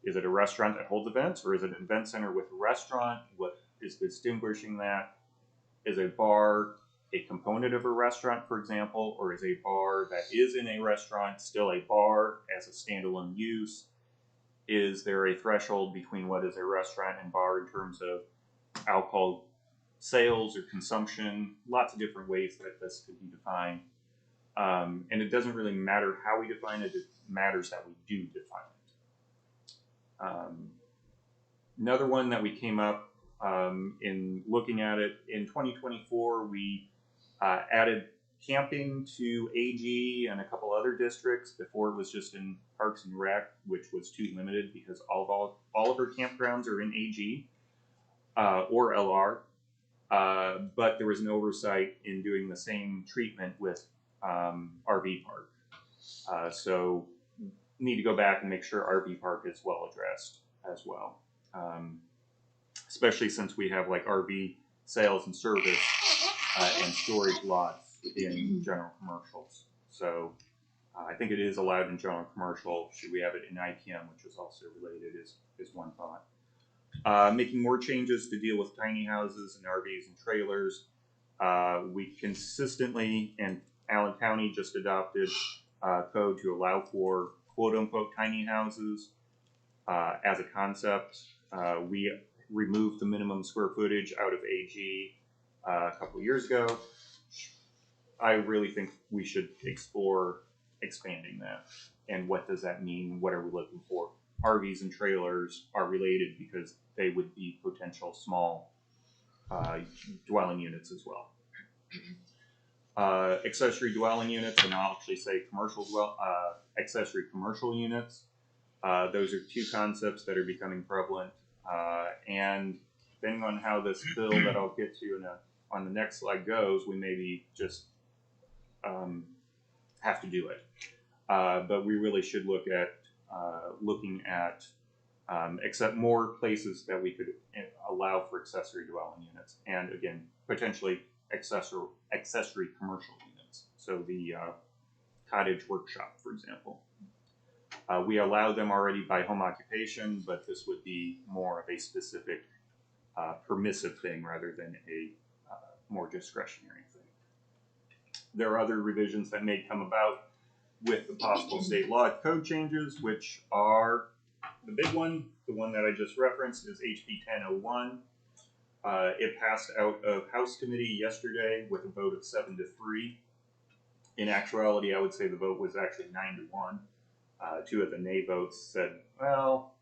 is it a restaurant that holds events, or is it an event center with a restaurant? What is distinguishing that? Is a bar a component of a restaurant, for example, or is a bar that is in a restaurant still a bar as a standalone use? is there a threshold between what is a restaurant and bar in terms of alcohol sales or consumption? Lots of different ways that this could be defined. And it doesn't really matter how we define it, it matters that we do define it. Another one that we came up in looking at it, in 2024, we added camping to AG and a couple other districts. Before it was just in Parks and Rec, which was too limited because all of our campgrounds are in AG or LR. But there was an oversight in doing the same treatment with RV park. So need to go back and make sure RV park is well addressed as well. Especially since we have like RV sales and service and storage lots in general commercials. So I think it is allowed in general commercial. Should we have it in IPM, which is also related, is one thought. Making more changes to deal with tiny houses and RVs and trailers. We consistently, and Allen County just adopted code to allow for quote unquote tiny houses as a concept. We removed the minimum square footage out of AG a couple of years ago. I really think we should explore expanding that. And what does that mean? What are we looking for? RVs and trailers are related because they would be potential small dwelling units as well. Accessory dwelling units, and I'll actually say accessory commercial units. Those are two concepts that are becoming prevalent. And depending on how this bill that I'll get to on the next slide goes, we maybe just have to do it. But we really should look at looking at except more places that we could allow for accessory dwelling units, and again, potentially accessory commercial units. So the cottage workshop, for example. We allow them already by home occupation, but this would be more of a specific permissive thing rather than a more discretionary thing. There are other revisions that may come about with the possible state law code changes, which are the big one, the one that I just referenced, is HB 1001. It passed out of House Committee yesterday with a vote of 7-3. In actuality, I would say the vote was actually 9-1. Two of the nay votes said, well,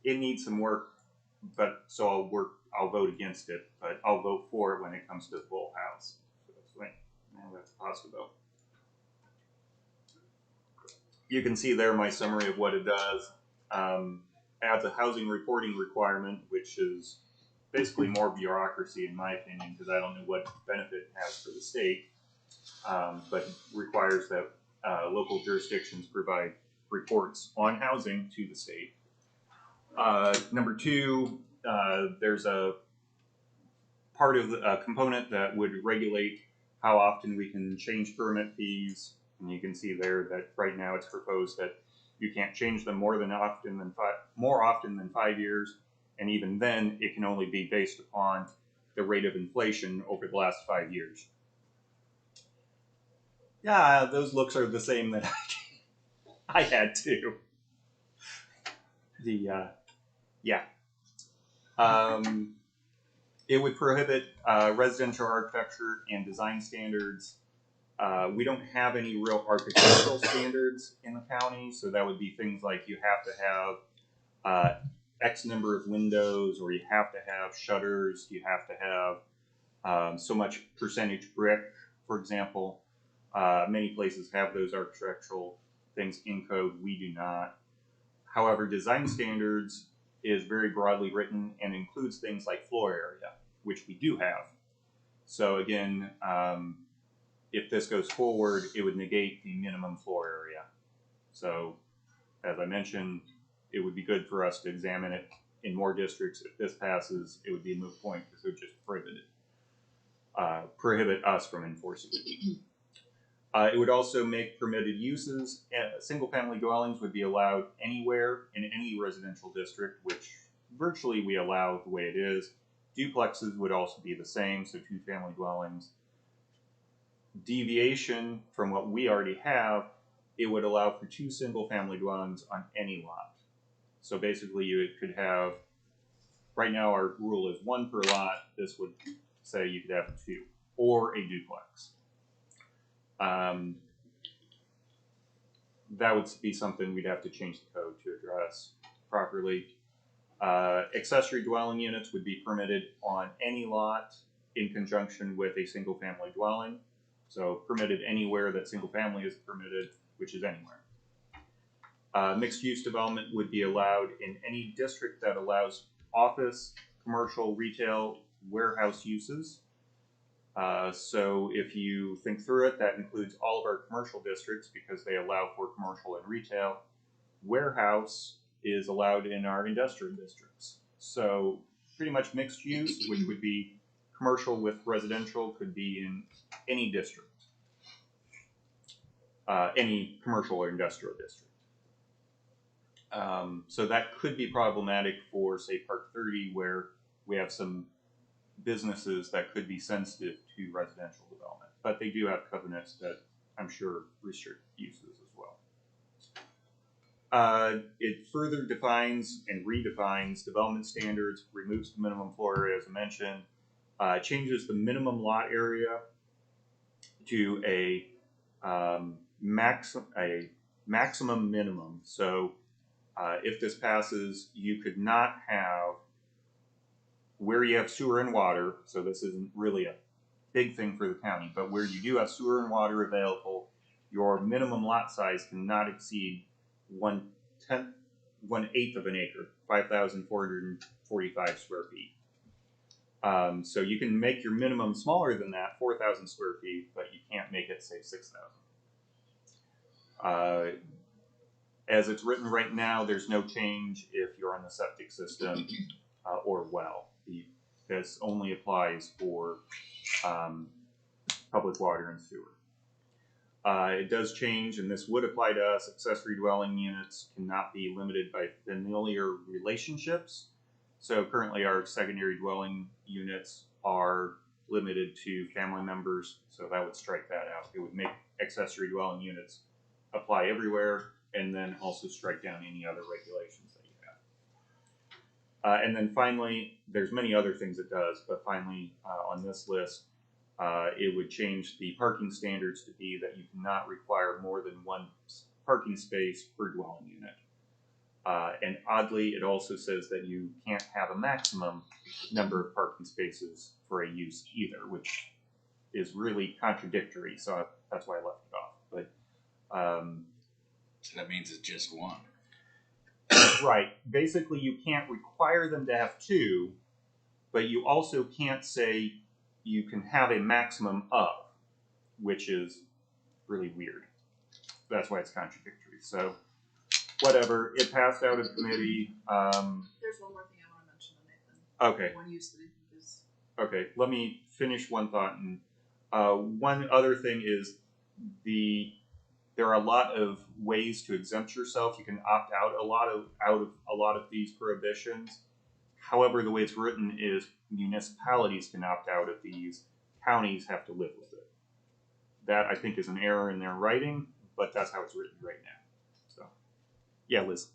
it needs some work, but so I'll vote against it, but I'll vote for it when it comes to the full House. So that's a positive vote. You can see there my summary of what it does. Adds a housing reporting requirement, which is basically more bureaucracy in my opinion, because I don't know what benefit it has for the state, but requires that local jurisdictions provide reports on housing to the state. Number two, there's a part of a component that would regulate how often we can change permit fees. And you can see there that right now it's proposed that you can't change them more often than 5 years, and even then it can only be based upon the rate of inflation over the last 5 years. Yeah, those looks are the same that I had too. It would prohibit residential architecture and design standards. We don't have any real architectural standards in the county, so that would be things like you have to have X number of windows, or you have to have shutters, you have to have so much percentage brick, for example. Many places have those architectural things in code. We do not. However, design standards is very broadly written and includes things like floor area, which we do have. So again, if this goes forward, it would negate the minimum floor area. So, as I mentioned, it would be good for us to examine it in more districts. If this passes, it would be a moot point because it would just prohibit us from enforcing it. It would also make permitted uses. Single-family dwellings would be allowed anywhere in any residential district, which virtually we allow the way it is. Duplexes would also be the same, so two-family dwellings. Deviation from what we already have, it would allow for 2 single-family dwellings on any lot. So basically you could have, right now our rule is 1 per lot. This would say you could have 2 or a duplex. That would be something we'd have to change the code to address properly. Accessory dwelling units would be permitted on any lot in conjunction with a single family dwelling. So permitted anywhere that single family is permitted, which is anywhere. Mixed use development would be allowed in any district that allows office, commercial, retail, warehouse uses. So if you think through it, that includes all of our commercial districts because they allow for commercial and retail. Warehouse is allowed in our industrial districts. So pretty much mixed use, which would be commercial with residential, could be in any district, any commercial or industrial district. So that could be problematic for, say, Park 30, where we have some businesses that could be sensitive to residential development. But they do have covenants that I'm sure restrict uses as well. It further defines and redefines development standards, removes the minimum floor area, as I mentioned, changes the minimum lot area to a maximum minimum. So if this passes, you could not have, where you have sewer and water, so this isn't really a big thing for the county, but where you do have sewer and water available, your minimum lot size cannot exceed 1/8 of an acre, 5,445 square feet. So you can make your minimum smaller than that, 4,000 square feet, but you can't make it, say, 6,000. As it's written right now, there's no change if you're on the septic system or well. This only applies for public water and sewer. It does change, and this would apply to us. Accessory dwelling units cannot be limited by familiar relationships. So currently our secondary dwelling units are limited to family members, so that would strike that out. It would make accessory dwelling units apply everywhere, and then also strike down any other regulations that you have. And then finally, there's many other things it does, but finally on this list, it would change the parking standards to be that you cannot require more than 1 parking space per dwelling unit. And oddly, it also says that you can't have a maximum number of parking spaces for a use either, which is really contradictory, so that's why I left it off. But so that means it's just 1. Right. Basically, you can't require them to have 2, but you also can't say you can have a maximum of, which is really weird. That's why it's contradictory. So, whatever. It passed out of committee. There's one more thing I want to mention to Nathan. Okay. One use that I think is. Okay. Let me finish one thought. And one other thing is there are a lot of ways to exempt yourself. You can opt out a lot of these prohibitions. However, the way it's written is municipalities can opt out of these. Counties have to live with it. That, I think, is an error in their writing, but that's how it's written right now. So, yeah, Liz.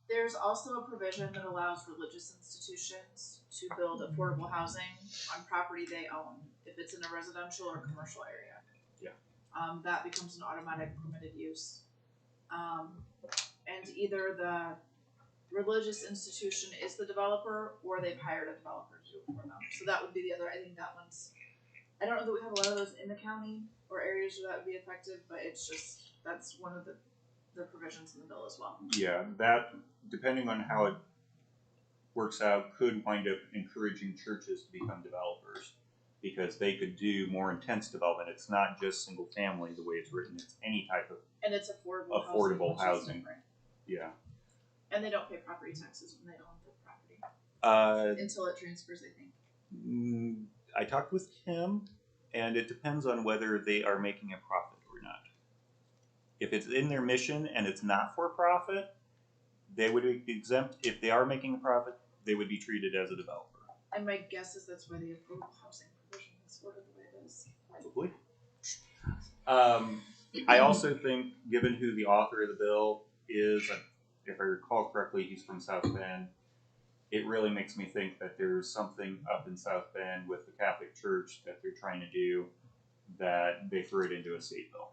There's also a provision that allows religious institutions to build affordable housing on property they own, if it's in a residential or commercial area. Yeah. That becomes an automatic permitted use. And either the religious institution is the developer or they've hired a developer to do it for them. So that would be the other, I think that one's, I don't know that we have a lot of those in the county or areas where that would be effective, but it's just, that's one of the provisions in the bill as well. Yeah, that, depending on how it works out, could wind up encouraging churches to become developers because they could do more intense development. It's not just single family the way it's written, it's any type of and it's affordable housing. Yeah. And they don't pay property taxes when they own the property. Until it transfers, I think. I talked with Kim, and it depends on whether they are making a profit or not. If it's in their mission and it's not for profit, they would be exempt. If they are making a profit, they would be treated as a developer. And my guess is that's why the affordable housing provision is sort of the way it is. Probably. I also think, given who the author of the bill is, if I recall correctly, he's from South Bend. It really makes me think that there's something up in South Bend with the Catholic Church that they're trying to do that they threw it into a state bill.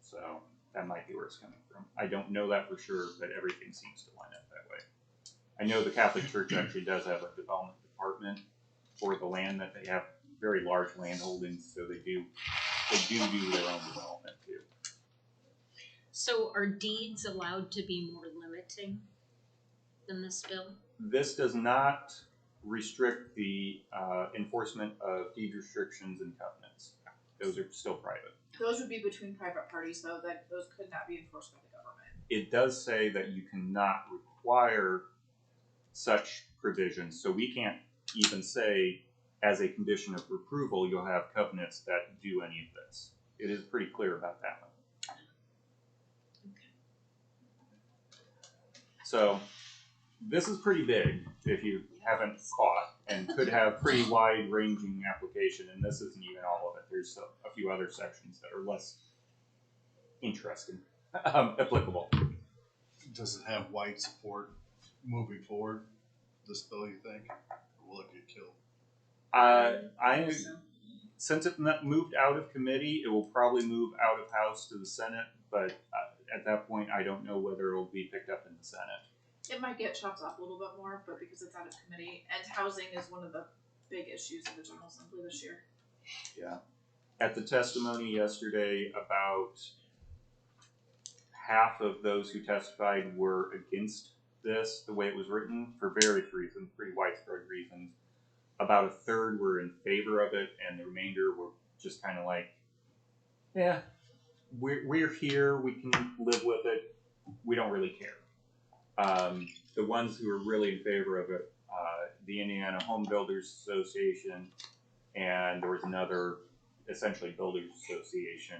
So that might be where it's coming from. I don't know that for sure, but everything seems to line up that way. I know the Catholic Church actually does have a development department for the land that they have very large land holdings, so they do their own development too. So are deeds allowed to be more limiting than this bill? This does not restrict the enforcement of deed restrictions and covenants. Those are still private. Those would be between private parties, though, that those could not be enforced by the government. It does say that you cannot require such provisions, so we can't even say as a condition of approval you'll have covenants that do any of this. It is pretty clear about that one. So this is pretty big if you haven't caught, and could have pretty wide ranging application, and this isn't even all of it. There's a few other sections that are less interesting, applicable. Does it have wide support moving forward, this bill, you think? Or will it get killed? Since it moved out of committee, it will probably move out of House to the Senate, but at that point, I don't know whether it will be picked up in the Senate. It might get chopped off a little bit more, but because it's out of committee, and housing is one of the big issues of the General Assembly this year. Yeah. At the testimony yesterday, about half of those who testified were against this, the way it was written, for various reasons, pretty widespread reasons. About a third were in favor of it, and the remainder were just kind of like, yeah, we're here, we can live with it, we don't really care. The ones who were really in favor of it, the Indiana Home Builders Association, and there was another, essentially Builders Association,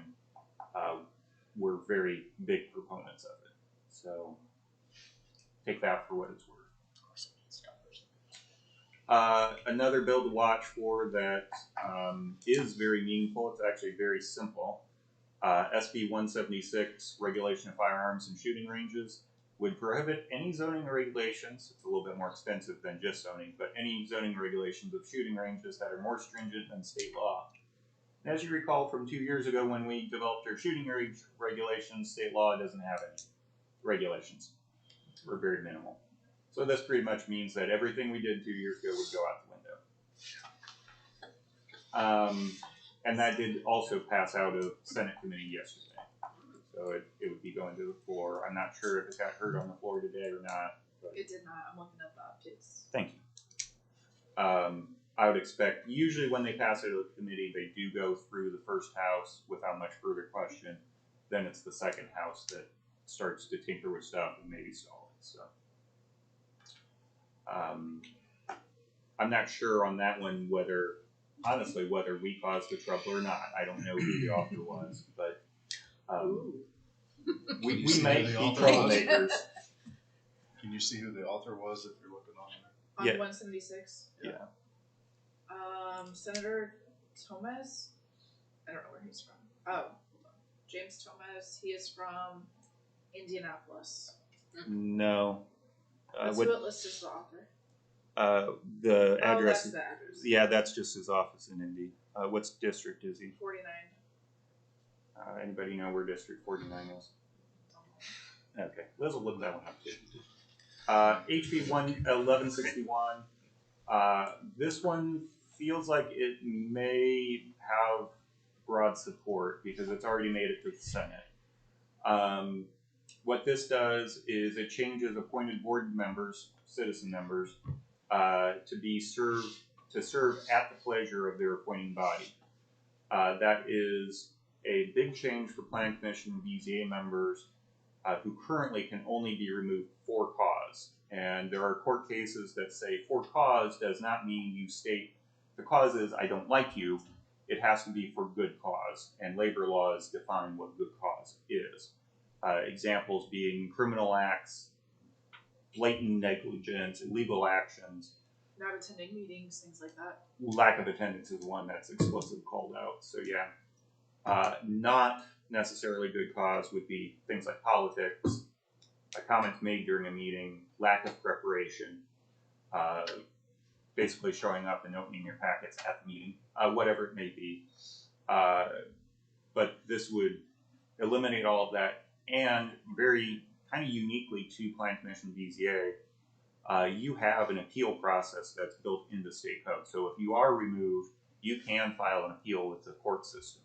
were very big proponents of it. So take that for what it's worth. Another bill to watch for that is very meaningful. It's actually very simple. SB 176, Regulation of Firearms and Shooting Ranges, would prohibit any zoning regulations. It's a little bit more extensive than just zoning, but any zoning regulations of shooting ranges that are more stringent than state law. And as you recall from 2 years ago when we developed our shooting range regulations, state law doesn't have any regulations, or very minimal. So this pretty much means that everything we did 2 years ago would go out the window. And that did also pass out of Senate committee yesterday. So it would be going to the floor. I'm not sure if it got heard on the floor today or not. But It did not. I'm looking at the updates. thank you. I would expect, usually when they pass it to the committee, they do go through the first house without much further question. Then it's the second house that starts to tinker with stuff and maybe stall it. So I'm not sure on that one whether we caused the trouble or not. I don't know who the author was, but we may be troublemakers. Can you see who the author was if you're looking on there? On Yeah. 176? Yeah. Senator Thomas? I don't know where he's from. Oh, hold on. James Thomas. He is from Indianapolis. No. That's who it lists as the author. The Oh, address. that's the address. Yeah, that's just his office in Indy. What district is he? 49. Anybody know where District 49 is? Okay, Liz will look that one up too. HB 1161. This one feels like it may have broad support because it's already made it to the Senate. What this does is it changes appointed board members, citizen members, to serve at the pleasure of their appointing body. That is a big change for Planning Commission and BZA members who currently can only be removed for cause. And there are court cases that say for cause does not mean you state the cause is I don't like you. It has to be for good cause. And labor laws define what good cause is. Examples being criminal acts, blatant negligence, illegal actions. Not attending meetings, things like that. Lack of attendance is one that's explicitly called out. So yeah, not necessarily good cause would be things like politics, a comment made during a meeting, lack of preparation, basically showing up and opening your packets at the meeting, whatever it may be. But this would eliminate all of that, and very kind of uniquely to Plan Commission BZA, you have an appeal process that's built into state code. So if you are removed, you can file an appeal with the court system.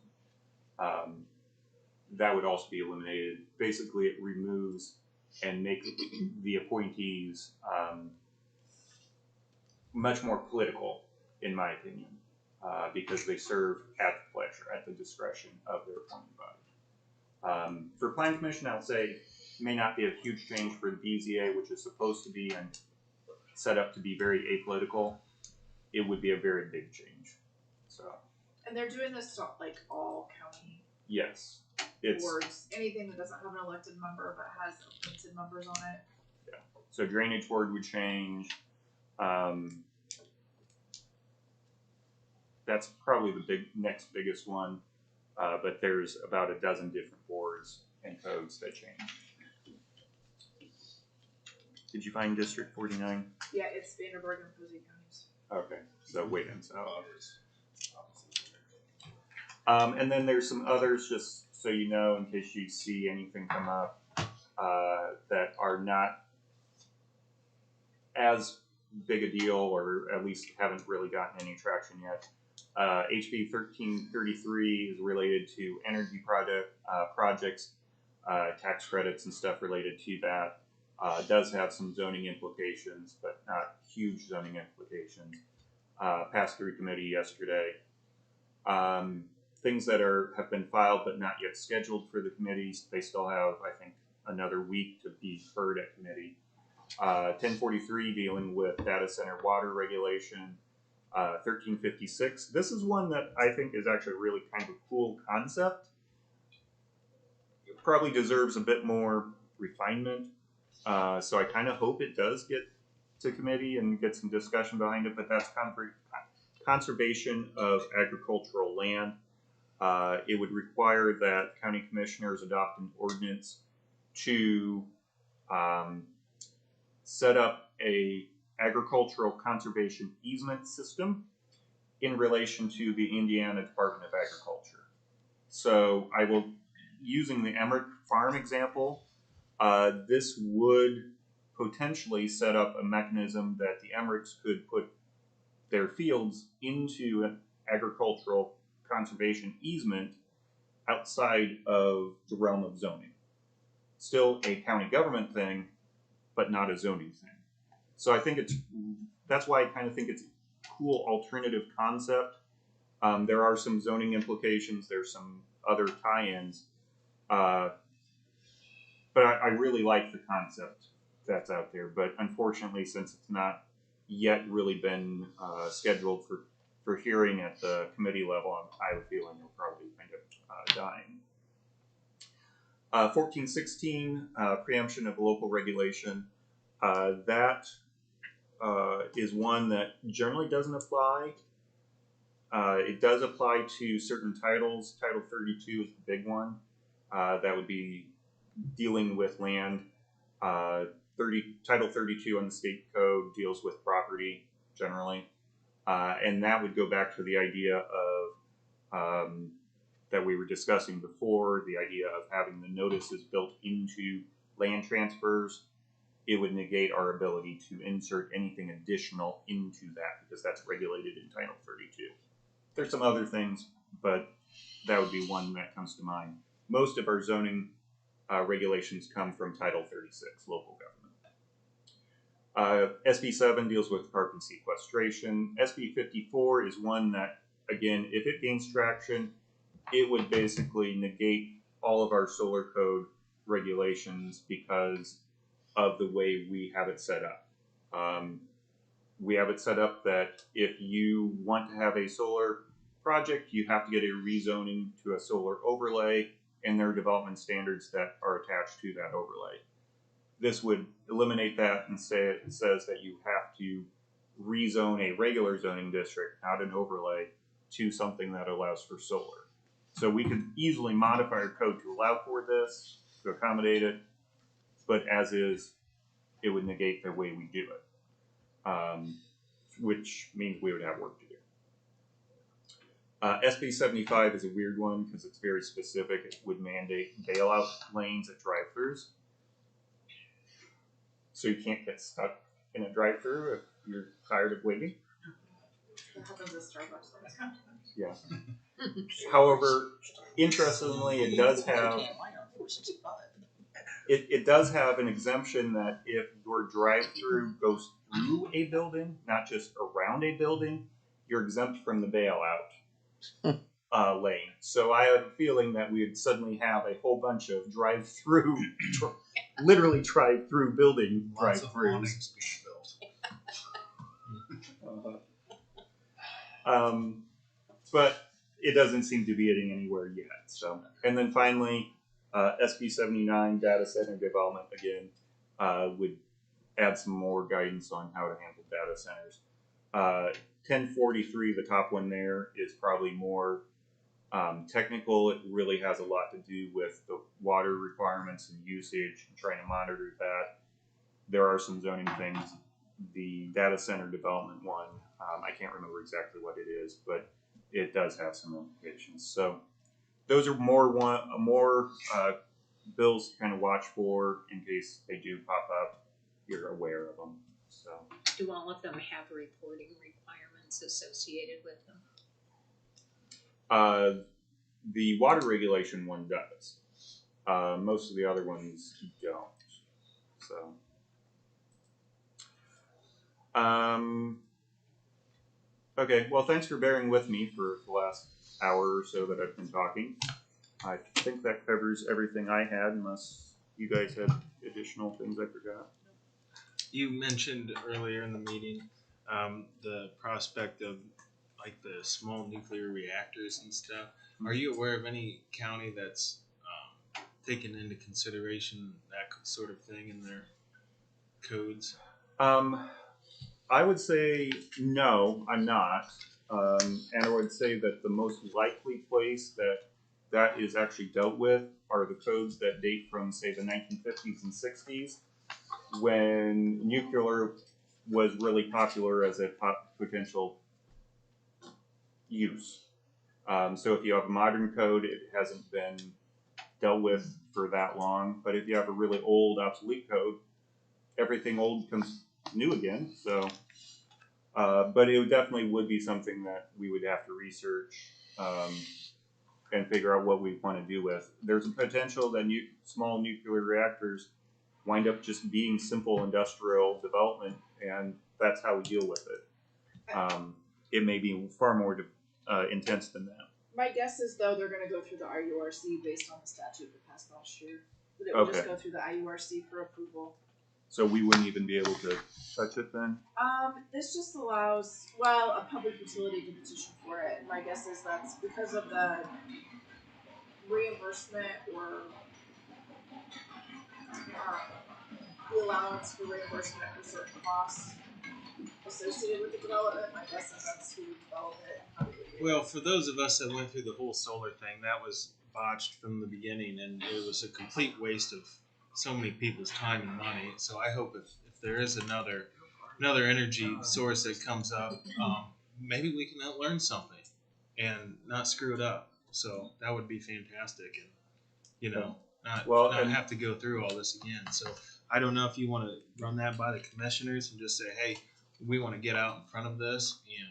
That would also be eliminated. Basically, it removes and makes the appointees much more political, in my opinion, because they serve at the pleasure, at the discretion of their appointing body. For Plan Commission, I'll say may not be a huge change for the BZA, which is supposed to be and set up to be very apolitical. It would be a very big change. So. And they're doing this to like all county Yes. It's boards. Anything that doesn't have an elected member but has appointed members on it. yeah. So drainage board would change. That's probably the next biggest one. But there's about a dozen different boards and codes that change. Did you find District 49? Yeah, it's Vanderburgh and Posey counties. Okay, so wait and so. And then there's some others, just so you know, in case you see anything come up that are not as big a deal, or at least haven't really gotten any traction yet. HB 1333 is related to energy projects, tax credits and stuff related to that. Does have some zoning implications, but not huge zoning implications. Passed through committee yesterday. Things that have been filed but not yet scheduled for the committees, they still have, I think, another week to be heard at committee. 1043 dealing with data center water regulation. 1356. This is one that I think is actually really kind of a cool concept. It probably deserves a bit more refinement. So I kind of hope it does get to committee and get some discussion behind it, but that's conservation of agricultural land. It would require that county commissioners adopt an ordinance to set up a agricultural conservation easement system in relation to the Indiana Department of Agriculture. So I will, using the Emerick farm example, this would potentially set up a mechanism that the Emericks could put their fields into an agricultural conservation easement outside of the realm of zoning. Still a county government thing, but not a zoning thing. So I think that's why I kind of think it's a cool alternative concept. There are some zoning implications, there's some other tie-ins, but I really like the concept that's out there. But unfortunately, since it's not yet really been scheduled for hearing at the committee level, I have a feeling it'll probably end up dying. 1416, preemption of local regulation. That is one that generally doesn't apply. It does apply to certain titles. Title 32 is the big one. That would be dealing with land. Title 32 on the state code deals with property generally. And that would go back to the idea of that we were discussing before, the idea of having the notices built into land transfers. It would negate our ability to insert anything additional into that because that's regulated in Title 32. There's some other things, but that would be one that comes to mind. Most of our zoning regulations come from Title 36, local government. SB 7 deals with carbon sequestration. SB 54 is one that, again, if it gains traction, it would basically negate all of our solar code regulations because of the way we have it set up. We have it set up that if you want to have a solar project, you have to get a rezoning to a solar overlay, and there are development standards that are attached to that overlay. This would eliminate that and it says that you have to rezone a regular zoning district, not an overlay, to something that allows for solar. So we could easily modify our code to allow for this, to accommodate it. but as is, it would negate the way we do it, which means we would have work to do. SB 75 is a weird one because it's very specific. It would mandate bailout lanes at drive-thrus, so you can't get stuck in a drive-thru if you're tired of waiting. That happens at Starbucks all the time. Yeah. However, interestingly, it does have an exemption that if your drive-thru goes through a building, not just around a building, you're exempt from the bailout lane. So I have a feeling that we would suddenly have a whole bunch of drive-through, literally drive-through building Lots of drive-thrus. awnings being built. But it doesn't seem to be getting anywhere yet. So, and then finally, SB 79 data center development again would add some more guidance on how to handle data centers. 1043, the top one there, is probably more technical. It really has a lot to do with the water requirements and usage and trying to monitor that. There are some zoning things. The data center development one, I can't remember exactly what it is, but it does have some implications. So those are more bills to kind of watch for in case they do pop up. You're aware of them. So Do all of them have reporting requirements associated with them? the water regulation one does. Most of the other ones don't. So. Okay, well, thanks for bearing with me for the last hour or so that I've been talking. I think that covers everything I had, unless you guys had additional things I forgot. You mentioned earlier in the meeting the prospect of like the small nuclear reactors and stuff. Are you aware of any county that's taken into consideration that sort of thing in their codes? I would say no, I'm not. And I would say that the most likely place that is actually dealt with are the codes that date from, say, the 1950s and 60s, when nuclear was really popular as a potential use. So if you have a modern code, it hasn't been dealt with for that long. But if you have a really old, obsolete code, everything old becomes new again. So, but it definitely would be something that we would have to research and figure out what we want to do with. There's a potential that small nuclear reactors wind up just being simple industrial development, and that's how we deal with it. It may be far more intense than that. My guess is, though, they're going to go through the IURC based on the statute that passed last year. That it would just go through the IURC for approval. So we wouldn't even be able to touch it then? This just allows, well, a public utility to petition for it. My guess is that's because of the reimbursement or the allowance for reimbursement for certain costs associated with the development. My guess is that's who would develop it. Well, for those of us that went through the whole solar thing, that was botched from the beginning, and it was a complete waste of so many people's time and money. So I hope if there is another energy source that comes up, maybe we can learn something and not screw it up. So that would be fantastic, and not have to go through all this again. So I don't know if you want to run that by the commissioners and just say, hey, we want to get out in front of this, and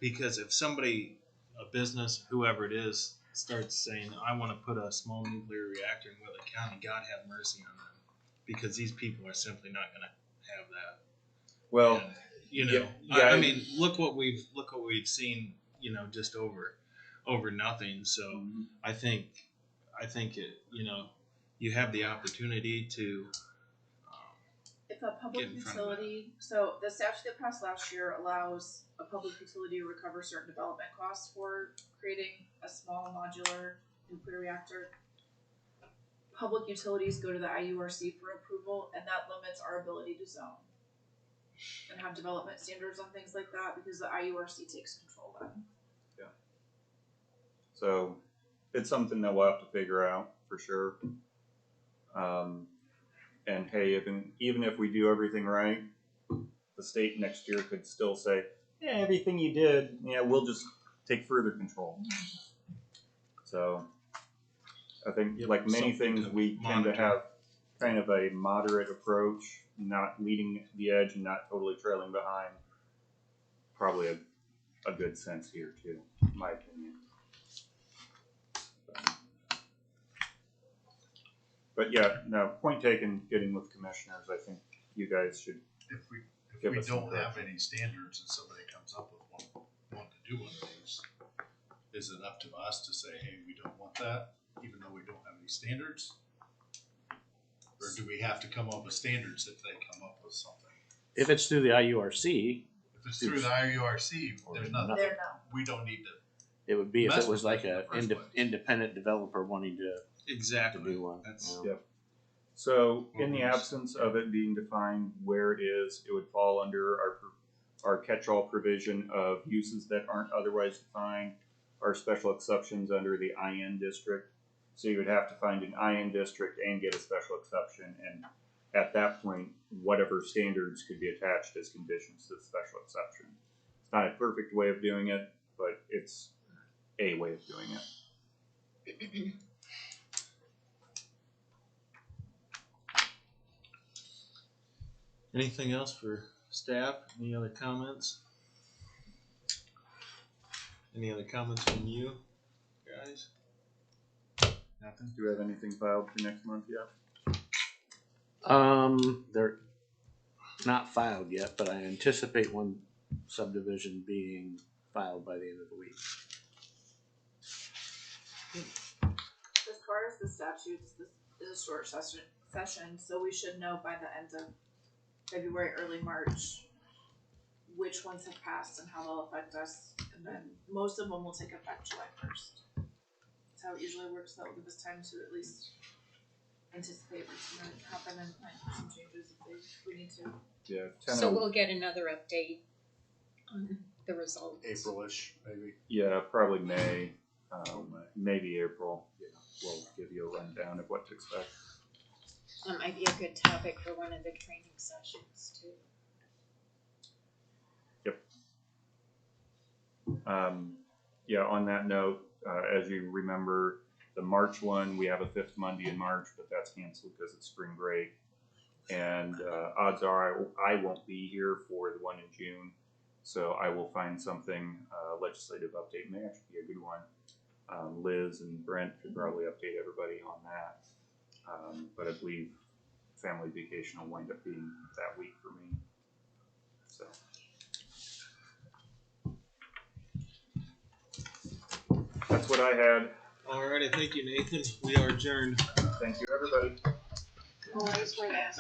because if somebody, a business, whoever it is, starts saying, I want to put a small nuclear reactor in Whitley County, God have mercy on them, because these people are simply not going to have that. Well, and, I mean, look what we've seen, just over nothing. So I think it, you have the opportunity to. If a public utility, so the statute that passed last year allows a public utility to recover certain development costs for creating a small modular nuclear reactor. Public utilities go to the IURC for approval, and that limits our ability to zone and have development standards on things like that, because the IURC takes control then. Yeah. So it's something that we'll have to figure out for sure. And hey, even if we do everything right, the state next year could still say, yeah, everything you did, yeah, we'll just take further control. So I think Yep, like many something things, to we tend to monitor. have kind of a moderate approach, not leading the edge and not totally trailing behind. Probably a good sense here too, in my opinion. But yeah, no, point taken, getting with commissioners, I think you guys should. If we Give us some don't have direction. any standards and somebody comes up with one to do one of these, is it up to us to say, hey, we don't want that, even though we don't have any standards? Or do we have to come up with standards if they come up with something? If it's through the IURC, If it's through the IURC, there's nothing, They're not. we don't need to. it would be if Mess it was with like it in a the first place. independent developer wanting to Exactly. do one. That's, Yeah. Yep. So in the Well, absence of it being defined where it is, it would fall under our catch-all provision of uses that aren't otherwise defined, our special exceptions under the IN district. So you would have to find an IN district and get a special exception, and at that point, whatever standards could be attached as conditions to the special exception. It's not a perfect way of doing it, but it's a way of doing it. Anything else for staff? Any other comments? Any other comments from you guys? Nothing? Do you have anything filed for next month yet? They're not filed yet, but I anticipate one subdivision being filed by the end of the week. As far as the statutes, this is a short session, so we should know by the end of February, early March, which ones have passed and how they'll affect us, and then most of them will take effect July 1st. That's how it usually works. That will give us time to at least anticipate what's going to happen and make some changes if we need to. Yeah, So we'll get another update on the results. April-ish, maybe. Yeah, probably May, maybe April. Yeah, we'll give you a rundown of what to expect. That might be a good topic for one of the training sessions too. Yeah, on that note, as you remember, the March one, we have a 5th Monday in March, but that's canceled because it's spring break. And odds are I won't be here for the one in June, so I will find something. Legislative update may actually be a good one. Liz and Brent could probably update everybody on that. But I believe family vacation will wind up being that week for me. So. That's what I had. Alrighty, thank you, Nathan. We are adjourned. Thank you, everybody. Always were that.